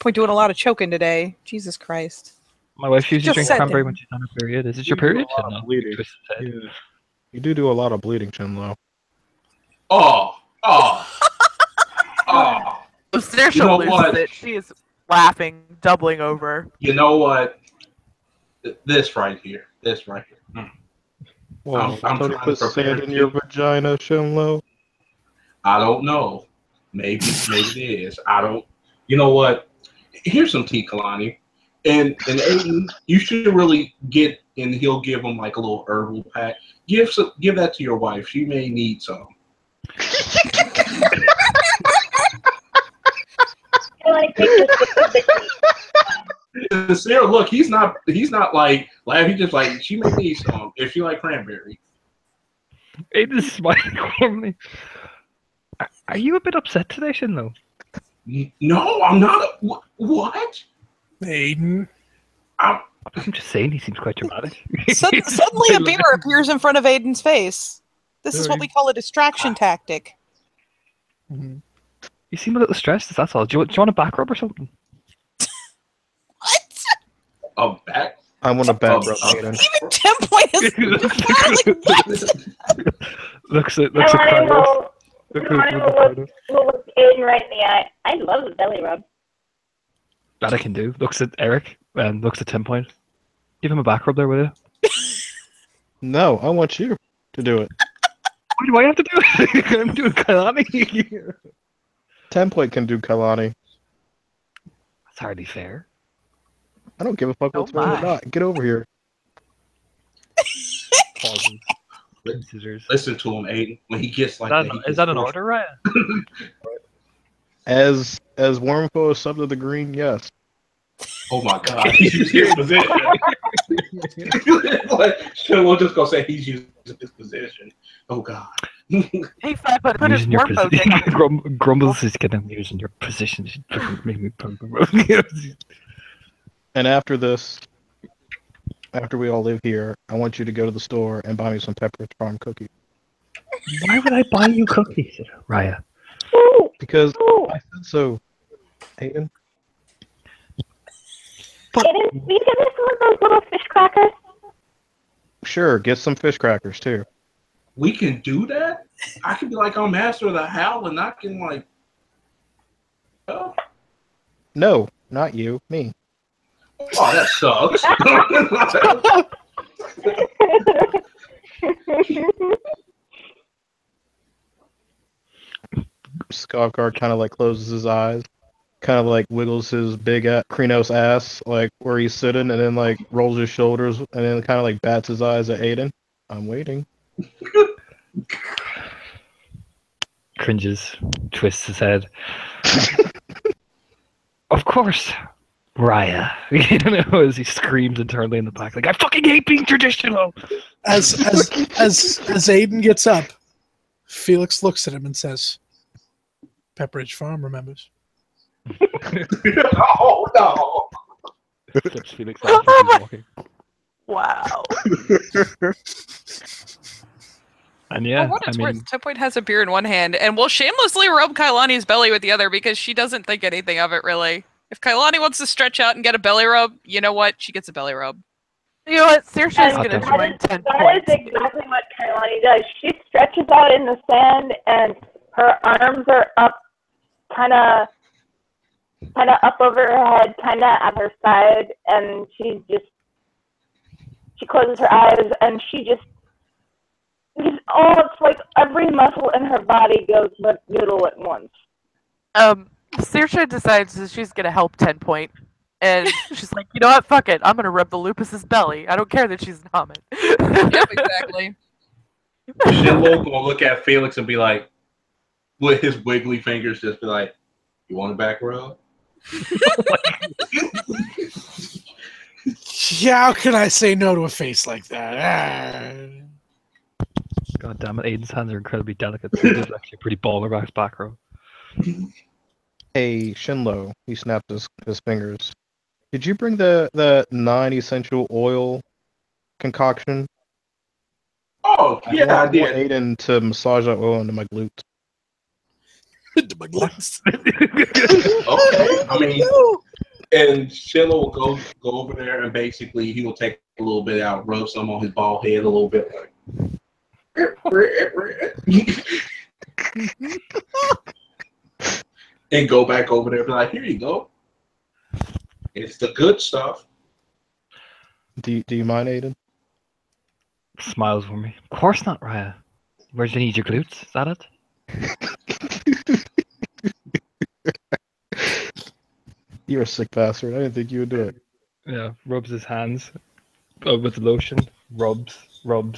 Point doing a lot of choking today. Jesus Christ. My wife usually Just drinks said cranberry that. when she's on her period. Is it You your do a period? lot of No. bleeding. Twist his head. Yeah. You do a lot of bleeding, Chinlo. oh. So Saoirse You know loses what? it. She is laughing, doubling over. You know what? This right here. Well, I'm don't trying put to prepare sand in your vagina, Shinlo. I don't know. Maybe it is. I don't. You know what? Here's some tea, Kalani. And Aiden, you should really get, and he'll give him like a little herbal pack. Give that to your wife. She may need some. Kailani takes a sip of the tea. Sarah, look, he's not like, he just like, she may need some. if you like cranberry. Aiden's smiling warmly. Are you a bit upset today, Shinlo? No, I'm not. What? Aiden. I'm just saying he seems quite dramatic. Suddenly a beer appears in front of Aiden's face. This is what we call a distraction tactic. Mhm. You seem a little stressed, that's all. Do you want a back rub or something? What? A back? I want a back rub, Aiden. Even 10 point is like, what? Looks at Kailani Carlos. will look Aiden right in the eye. I love the belly rub. That I can do. Looks at Eric and looks at 10 point. Give him a back rub there, will you? No, I want you to do it. Why do I have to do it? I'm doing Kailani. 10 point can do Kailani. That's hardly fair. I don't give a fuck Oh what's going on or my. not. Get over here. Pauses. Scissors. Listen to him, Aiden. When he gets like Is that, is that an order, right? As Wormfo is sub to the green, yes. Oh my god, he's using his position. We'll just go say he's using his position. Oh god. Hey, Fat, put his Using your Wormfo position. down. Grumbles is getting using your position. And after this, after we all live here, I want you to go to the store and buy me some Pepperidge Farm cookies. Why would I buy you cookies, Raya? Ooh, Because ooh. I said so, Aiden. Aiden, will you give me some of those little fish crackers? Sure, get some fish crackers too. We can do that? I can be like, I'm master of the howl and I can like oh, No, not you, me. that sucks. Skavkar kind of like closes his eyes, kind of like wiggles his big Krenos ass, like where he's sitting, and then like rolls his shoulders, and then kind of like bats his eyes at Aiden. I'm waiting. Cringes, twists his head. Of course, Raya. You know, as he screams internally in the back, like, I fucking hate being traditional! As Aiden gets up, Felix looks at him and says, Pepperidge Farm remembers. Oh no. Flips Felix off as he's walking. Wow. And yeah, For what it's I mean, worth, 10 point has a beer in one hand and will shamelessly rub Kailani's belly with the other because she doesn't think anything of it, really. If Kailani wants to stretch out and get a belly rub, you know what? She gets a belly rub. You know what? Saoirse is And going to that join 10 that points. is exactly what Kailani does. She stretches out in the sand, and her arms are up, kind of up over her head, kind of at her side, and she closes her eyes, and it's like every muscle in her body goes noodle at once. Saoirse decides that she's going to help 10 point. And she's like, you know what? Fuck it. I'm going to rub the lupus's belly. I don't care that she's not. Yep, exactly. Shinlo gonna look at Felix and be like, with his wiggly fingers, just be like, "You want a back rub?" Yeah, how can I say no to a face like that? God damn it, Aiden's hands are incredibly delicate. So this is actually a pretty baller back row. Hey, Shinlo, he snapped his fingers. Did you bring the 9 essential oil concoction? Oh yeah, I want did. Aiden to massage that oil into my glutes. Into my glutes. Okay, I mean, and Shinlo will go over there and basically he will take a little bit out, rub some on his bald head a little bit, and go back over there and be like, "Here you go. It's the good stuff." Do you mind, Aiden? Smiles for me. Of course not, Raya. Where's the need your glutes? Is that it? You're a sick bastard. I didn't think you would do it. Yeah, rubs his hands with the lotion, rubs, and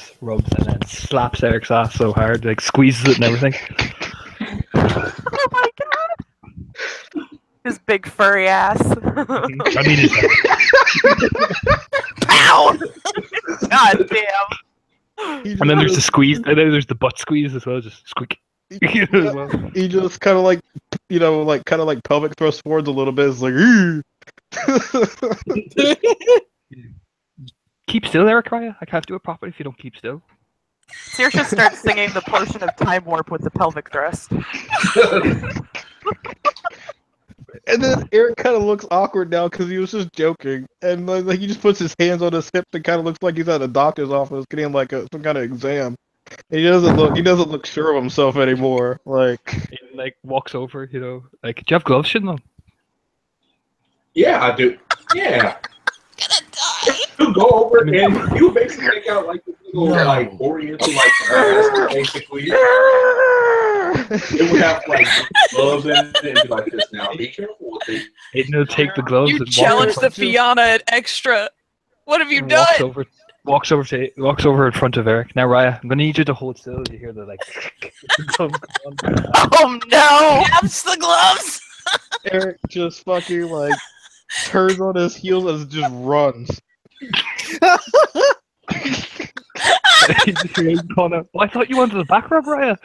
then slaps Eric's ass so hard, like squeezes it and everything. Oh my god! His big furry ass. I mean, Pow! God damn. And then there's the squeeze. And then there's the butt squeeze as well. Just squeak. As well. He just kind of like, kind of like pelvic thrust forwards a little bit. It's like, Keep still, Eric Raya. I can't do it properly if you don't keep still. Saoirse starts singing the portion of Time Warp with the pelvic thrust. And then Eric kind of looks awkward now because he was just joking, and like he just puts his hands on his hip and kind of looks like he's at a doctor's office getting like some kind of exam. And he doesn't look sure of himself anymore. Like He like walks over, like, do you have gloves shitting on? Yeah, I do. Yeah. Gonna die. You go over and you basically take out like the little like oriental like mask, basically. It would have like gloves in it and be like this. Now be careful with it. He'll take the gloves You and challenged the Fianna at extra. What have you and done? walks over in front of Eric. Now, Raya, I'm gonna need you to hold still. You hear the like. Oh no! Grabs the gloves. Eric just fucking like turns on his heels and just runs. Well, I thought you wanted the back rub, Raya.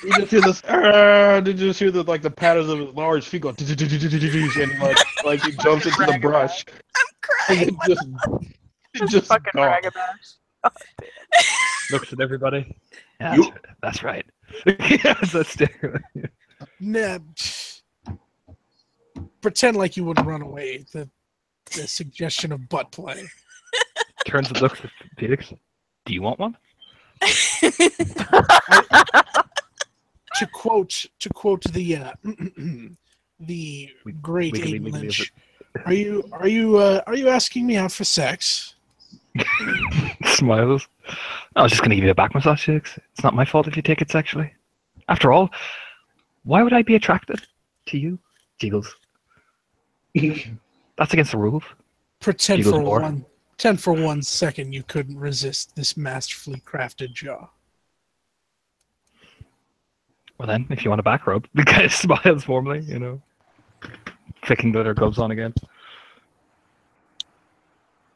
You just hear this. Did you just hear the patterns of his large feet go? And like he jumps into the brush. I'm And crying. it just Fucking gone. Ragabash. Looks at everybody. Yeah, You- that's right. Yes, that's different. Nah, pretend like you wouldn't run away. The suggestion of butt play. Turns and looks at Felix. Do you want one? To quote the the great Wiggly, Aiden wiggly Lynch. Are you asking me out for sex? Smiles. I was just going to give you a back massage, Felix. It's not my fault if you take it sexually. After all, why would I be attracted to you? Jiggles. That's against the rules. Pretend Jiggles for more. 1 second you couldn't resist this masterfully crafted jaw. Well then, if you want a back rub, the guy smiles warmly, flicking the other gloves on again.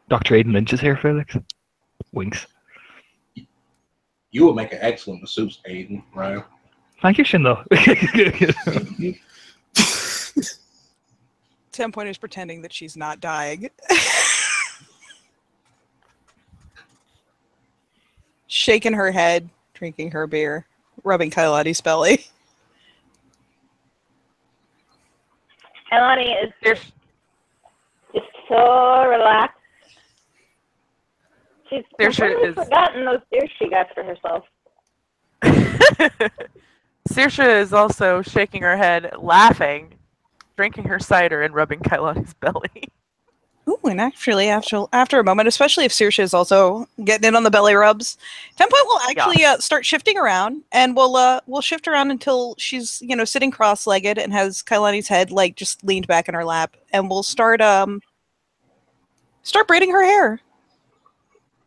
Dr. Aiden Lynch is here, Felix. Winks. You would make an excellent masseuse, Aiden, right? Thank you, Shindo. 10 is pretending that she's not dying. Shaking her head, drinking her beer, rubbing Kailani's belly. Kailani is just so relaxed. She's completely forgotten those beers she got for herself. Saoirse is also shaking her head, laughing, drinking her cider, and rubbing Kailani's belly. Ooh, and actually, after a moment, especially if Saoirse is also getting in on the belly rubs, 10 will actually start shifting around, and we'll shift around until she's sitting cross-legged and has Kailani's head like just leaned back in her lap, and we'll start braiding her hair.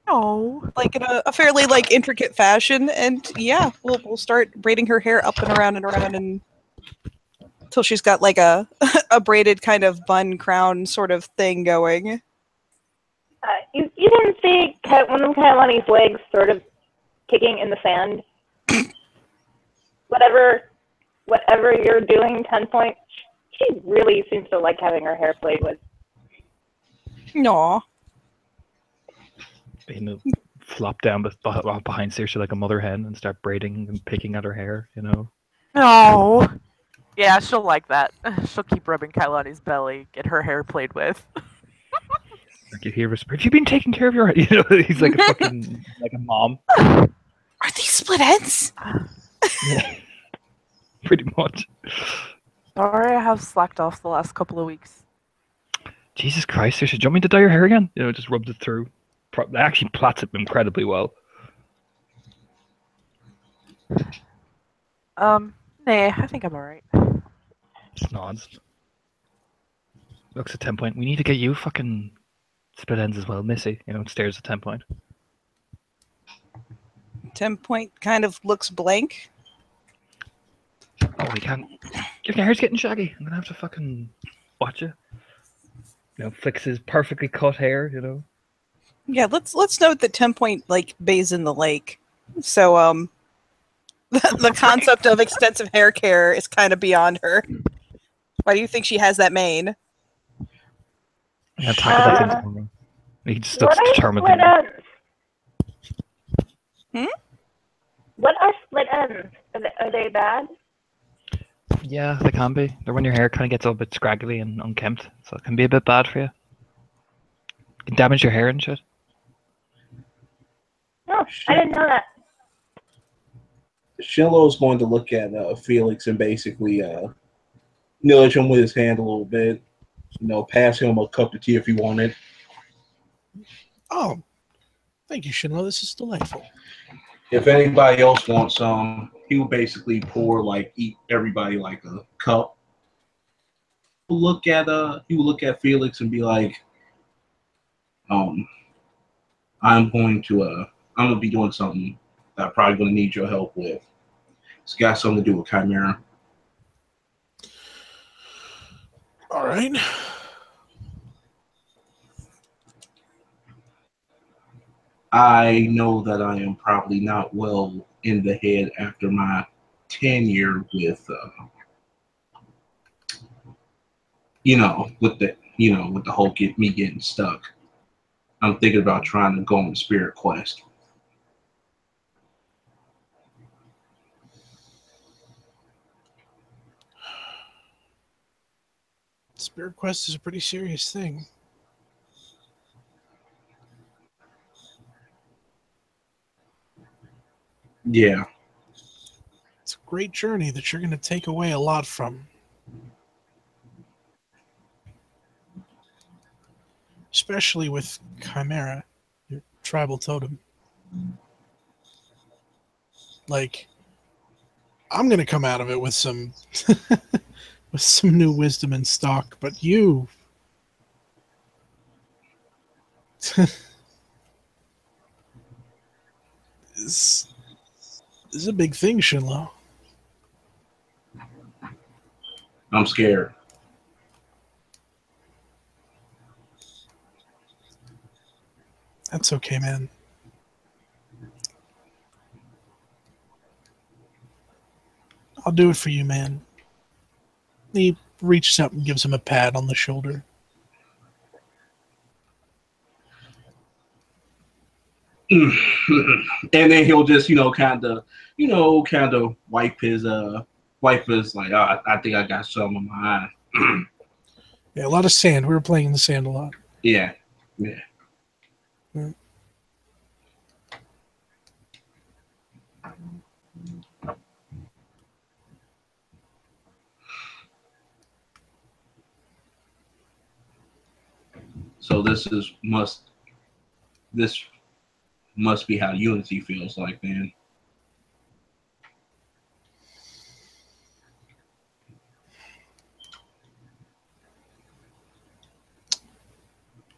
Oh, Like in a fairly like intricate fashion, and yeah, we'll start braiding her hair up and around and until she's got like a braided kind of bun crown sort of thing going. You didn't see one of Kailani's legs sort of kicking in the sand. whatever you're doing, 10 she really seems to like having her hair played with. Aw. Flop down behind Saoirse like a mother hen and start braiding and picking at her hair, no. Yeah, she'll like that. She'll keep rubbing Kailani's belly, get her hair played with. You hear whisper, have you been taking care of your he's like a fucking like a mom. Are these split ends? Yeah. Pretty much. Sorry, I have slacked off the last couple of weeks. Jesus Christ, Saoirse, do you want me to dye your hair again? Just rubs it through. It actually plats it incredibly well. Nah, I think I'm alright. Just nods. Looks at 10. We need to get you fucking split ends as well, Missy. Stares at 10. 10 kind of looks blank. Oh, we can't. Your hair's getting shaggy. I'm gonna have to fucking watch it. flicks his perfectly cut hair. Yeah, let's note that 10 Point like bathes in the lake. So the concept of extensive hair care is kind of beyond her. Why do you think she has that mane? Yeah, tackle that thing Uh, tomorrow. He just What looks are determined. split ends? Hmm? What are split ends? Are they bad? Yeah, they can be. They're when your hair kind of gets a bit scraggly and unkempt, so it can be a bit bad for you. It can damage your hair and shit. No, I didn't know that. Shinlo's going to look at Felix and basically nudge him with his hand a little bit. Pass him a cup of tea if he wanted. Oh, thank you, Shinlo. This is delightful. If anybody else wants some, he will basically eat everybody like a cup. He will look at Felix and be like, I'm going to be doing something that I'm probably gonna need your help with. It's got something to do with Chimera. All right. I know that I am probably not well in the head after my tenure with with the whole me getting stuck. I'm thinking about trying to go on a spirit quest. Spirit Quest is a pretty serious thing. Yeah. It's a great journey that you're going to take away a lot from. Especially with Chimera, your tribal totem. Like, I'm going to come out of it with some with some new wisdom in stock, but you this is a big thing, Shinlo. I'm scared. That's okay, man. I'll do it for you, man. He reaches up and gives him a pat on the shoulder. And then he'll just, kind of wipe his like, oh, I think I got some on my eye. Yeah, a lot of sand. We were playing in the sand a lot. Yeah. So this must be how unity feels like, then.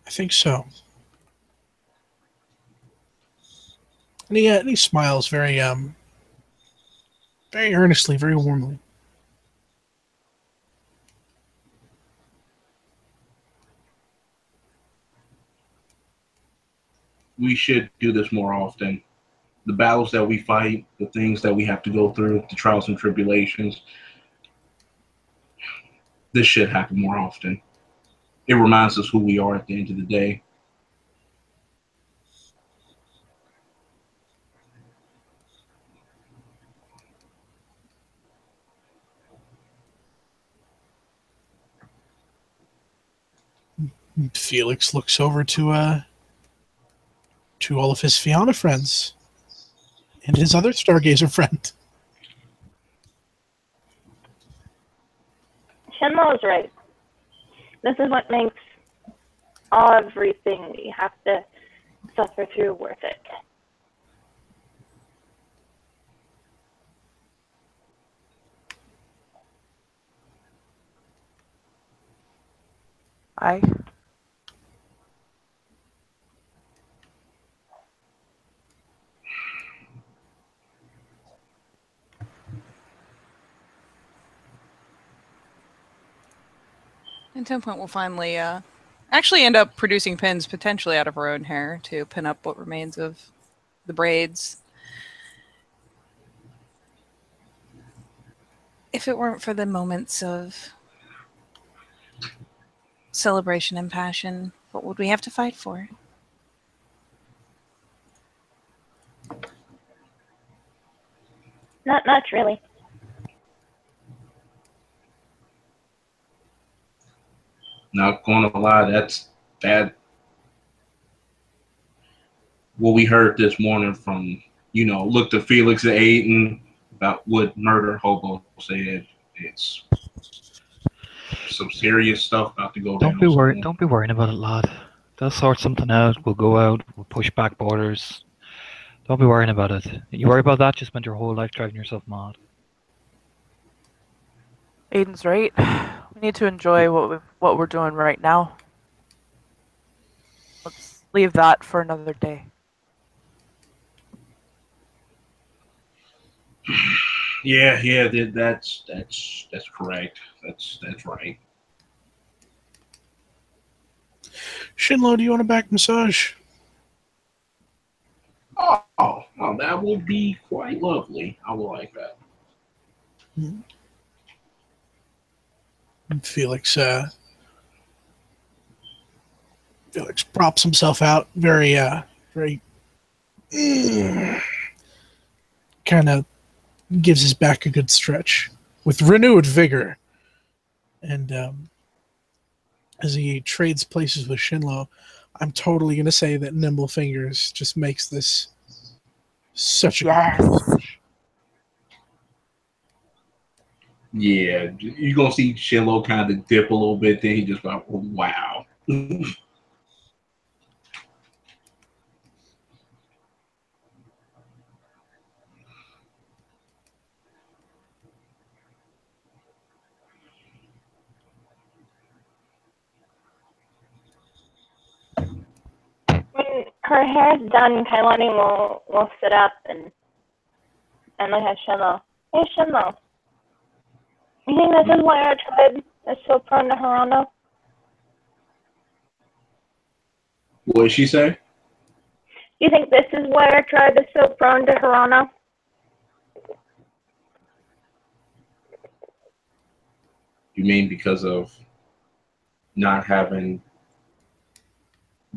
I think so. And he smiles very very earnestly, very warmly. We should do this more often. The battles that we fight, the things that we have to go through, the trials and tribulations, this should happen more often. It reminds us who we are at the end of the day. Felix looks over to all of his Fianna friends and his other Stargazer friend. Shenlo is right. This is what makes everything we have to suffer through worth it. I And 10 Point will finally actually end up producing pins potentially out of her own hair to pin up what remains of the braids. If it weren't for the moments of celebration and passion, what would we have to fight for? Not much, really. Not gonna lie, that what we heard this morning from, look to Felix and Aiden about what Murder Hobo said. It's some serious stuff about to go down. Don't be worried. Don't be worrying about it, lad. They'll sort something out. We'll go out. We'll push back borders. Don't be worrying about it. You worry about that, you spend your whole life driving yourself mad. Aiden's right. We need to enjoy what we're doing right now. Let's leave that for another day. Yeah, that's correct. That's right. Shinlo, do you want a back massage? Oh, that would be quite lovely. I would like that. Felix props himself out very kind of gives his back a good stretch with renewed vigor. And as he trades places with Shinlo, I'm totally going to say that Nimble Fingers just makes this such a good massage. Yeah, you're going to see Shinlo kind of dip a little bit, then he just like, wow. When her hair's done, Kailani will sit up and look at Shinlo. Hey, Shinlo. You think this is why our tribe is so prone to Hirano? What did she say? You think this is why our tribe is so prone to Hirano? You mean because of not having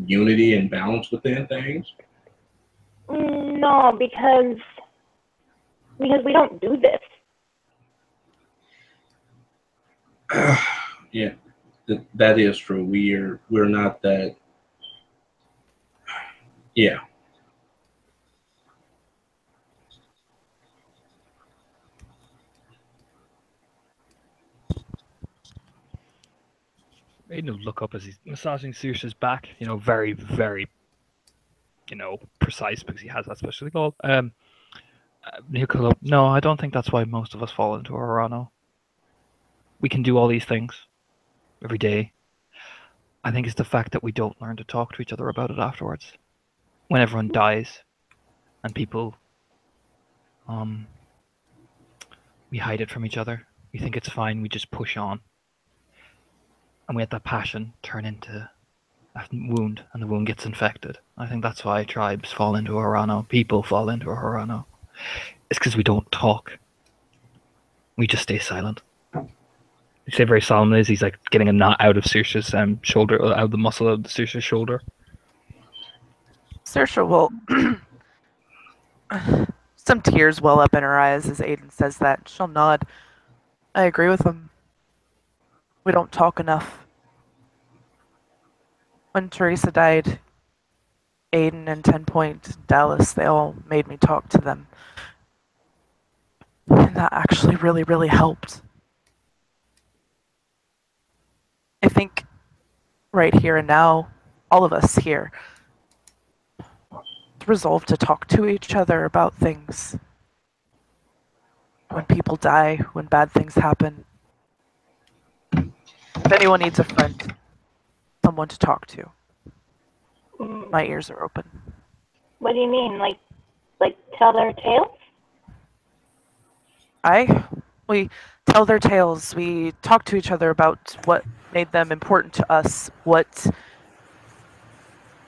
unity and balance within things? No, because we don't do this. Yeah, that is true. We're not that. Yeah. Aiden will look up as he's massaging Saoirse's back. Very, very, precise because he has that specially called. He'll call up. No, I don't think that's why most of us fall into Hirano. We can do all these things every day. I think it's the fact that we don't learn to talk to each other about it afterwards. When everyone dies, and people, we hide it from each other. We think it's fine. We just push on, and we let that passion turn into a wound, and the wound gets infected. I think that's why tribes fall into Hirano. People fall into Hirano. It's because we don't talk. We just stay silent. You say very solemnly as he's like getting a knot out of Saoirse's shoulder, out of the muscle of Saoirse's shoulder. Saoirse will. Some tears well up in her eyes as Aiden says that. She'll nod. I agree with him. We don't talk enough. When Teresa died, Aiden and 10 Point, Dallas, they all made me talk to them. And that actually really, really helped. I think right here and now, all of us here, resolve to talk to each other about things. When people die, when bad things happen. If anyone needs a friend, someone to talk to, my ears are open. What do you mean? Like tell their tales? We tell their tales. We talk to each other about what made them important to us,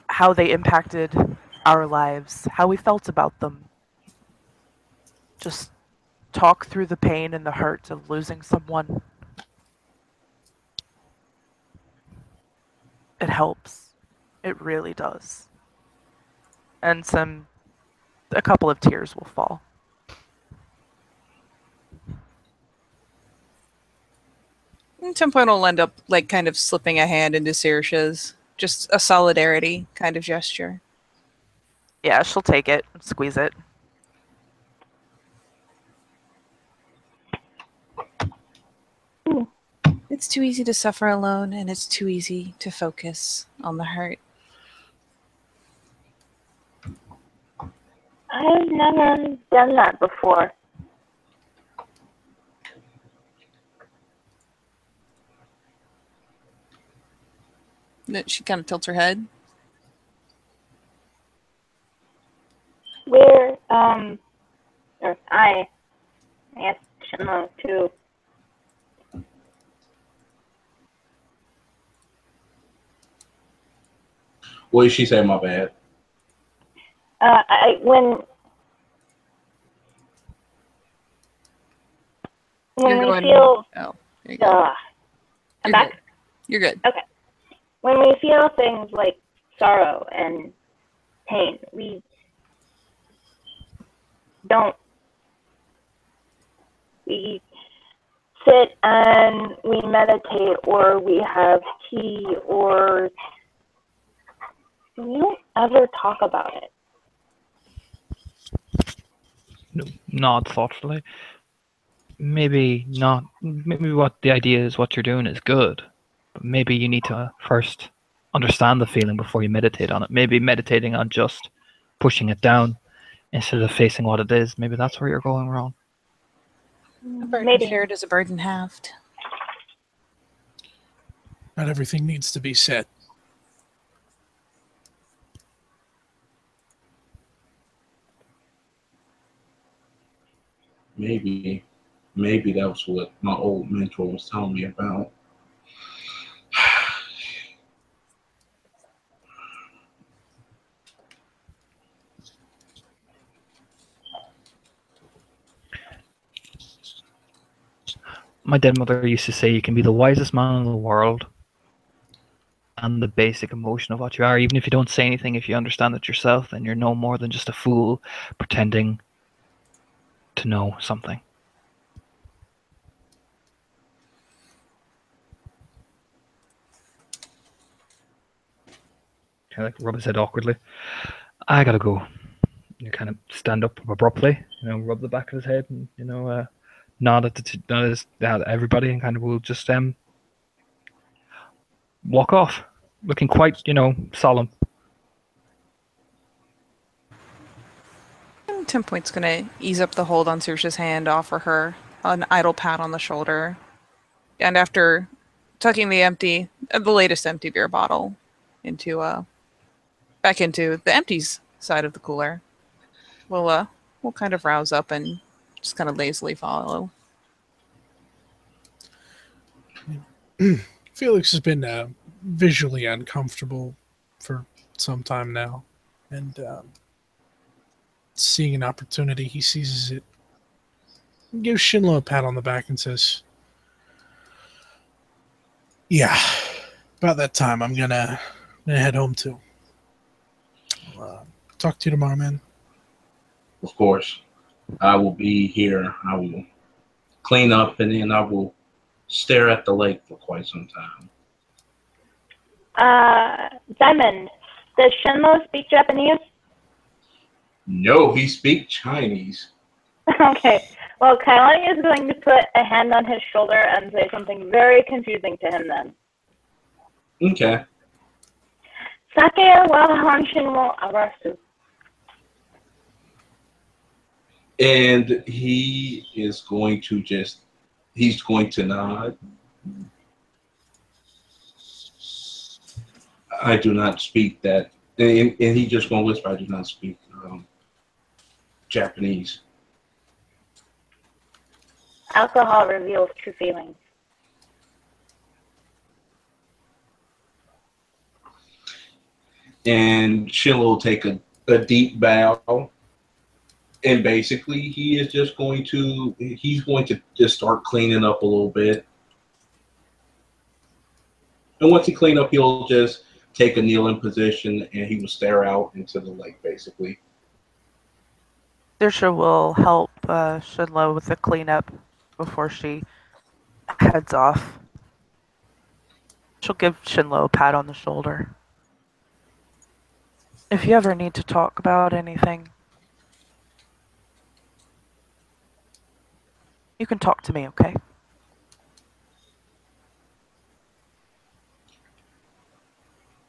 how they impacted our lives, how we felt about them. Just talk through the pain and the hurt of losing someone. It helps. It really does. And a couple of tears will fall. At some point, will end up like kind of slipping a hand into Saoirse's, just a solidarity kind of gesture. Yeah, she'll take it, squeeze it. It's too easy to suffer alone, and it's too easy to focus on the hurt. I've never done that before. She kind of tilts her head. Or I guess Shinlo too. What did she say? My bad. When You're we going. feel, Oh, there you go. I'm You're back. good. You're good. Okay. When we feel things like sorrow and pain, we don't. We sit and we meditate, or we have tea, or we don't ever talk about it. No, nod thoughtfully. Maybe not. Maybe what the idea is, what you're doing is good, but maybe you need to first understand the feeling before you meditate on it. Maybe meditating on just pushing it down instead of facing what it is. Maybe that's where you're going wrong. A burden Maybe. shared is a burden halved. Not everything needs to be said. Maybe that was what my old mentor was telling me about. My dead mother used to say you can be the wisest man in the world and the basic emotion of what you are. Even if you don't say anything, if you understand it yourself, then you're no more than just a fool pretending to know something. Kind of like rub his head awkwardly. I gotta go. You kind of stand up abruptly, rub the back of his head, and nod at everybody, and kind of will just walk off, looking quite solemn. And 10 Point's gonna ease up the hold on Saoirse's hand, offer her an idle pat on the shoulder, and after tucking the latest empty beer bottle back into the empties side of the cooler, we'll kind of rouse up and just kind of lazily follow. Felix has been visually uncomfortable for some time now, and seeing an opportunity, he seizes it. He gives Shinlo a pat on the back and says, "Yeah, about that time. I'm gonna head home too. Talk to you tomorrow, man." Of course, I will be here. I will clean up, and then I will stare at the lake for quite some time. Diamond, does Shinlo speak Japanese? No, he speaks Chinese. Okay. Well, Kailani is going to put a hand on his shoulder and say something very confusing to him then. Okay. Sake wa hanshin wo arasu. And he's going to nod. I do not speak that. And he just going to whisper, I do not speak Japanese. Alcohol reveals true feelings. And Shinlo will take a deep bow, and basically he's going to just start cleaning up a little bit. And once he clean up, he'll just take a kneeling position and he will stare out into the lake, basically. Dirsha will help Shinlo with the cleanup before she heads off. She'll give Shinlo a pat on the shoulder. If you ever need to talk about anything, you can talk to me, okay?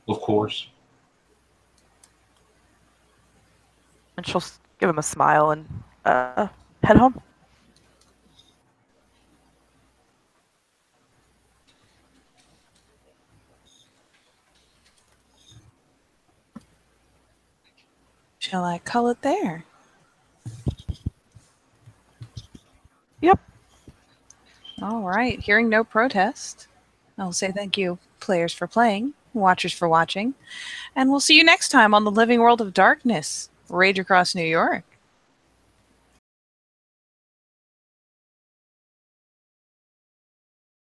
Of course. And she'll give him a smile and head home. Shall I call it there? Yep. All right. Hearing no protest, I'll say thank you, players, for playing, watchers for watching, and we'll see you next time on the Living World of Darkness, Rage Across New York.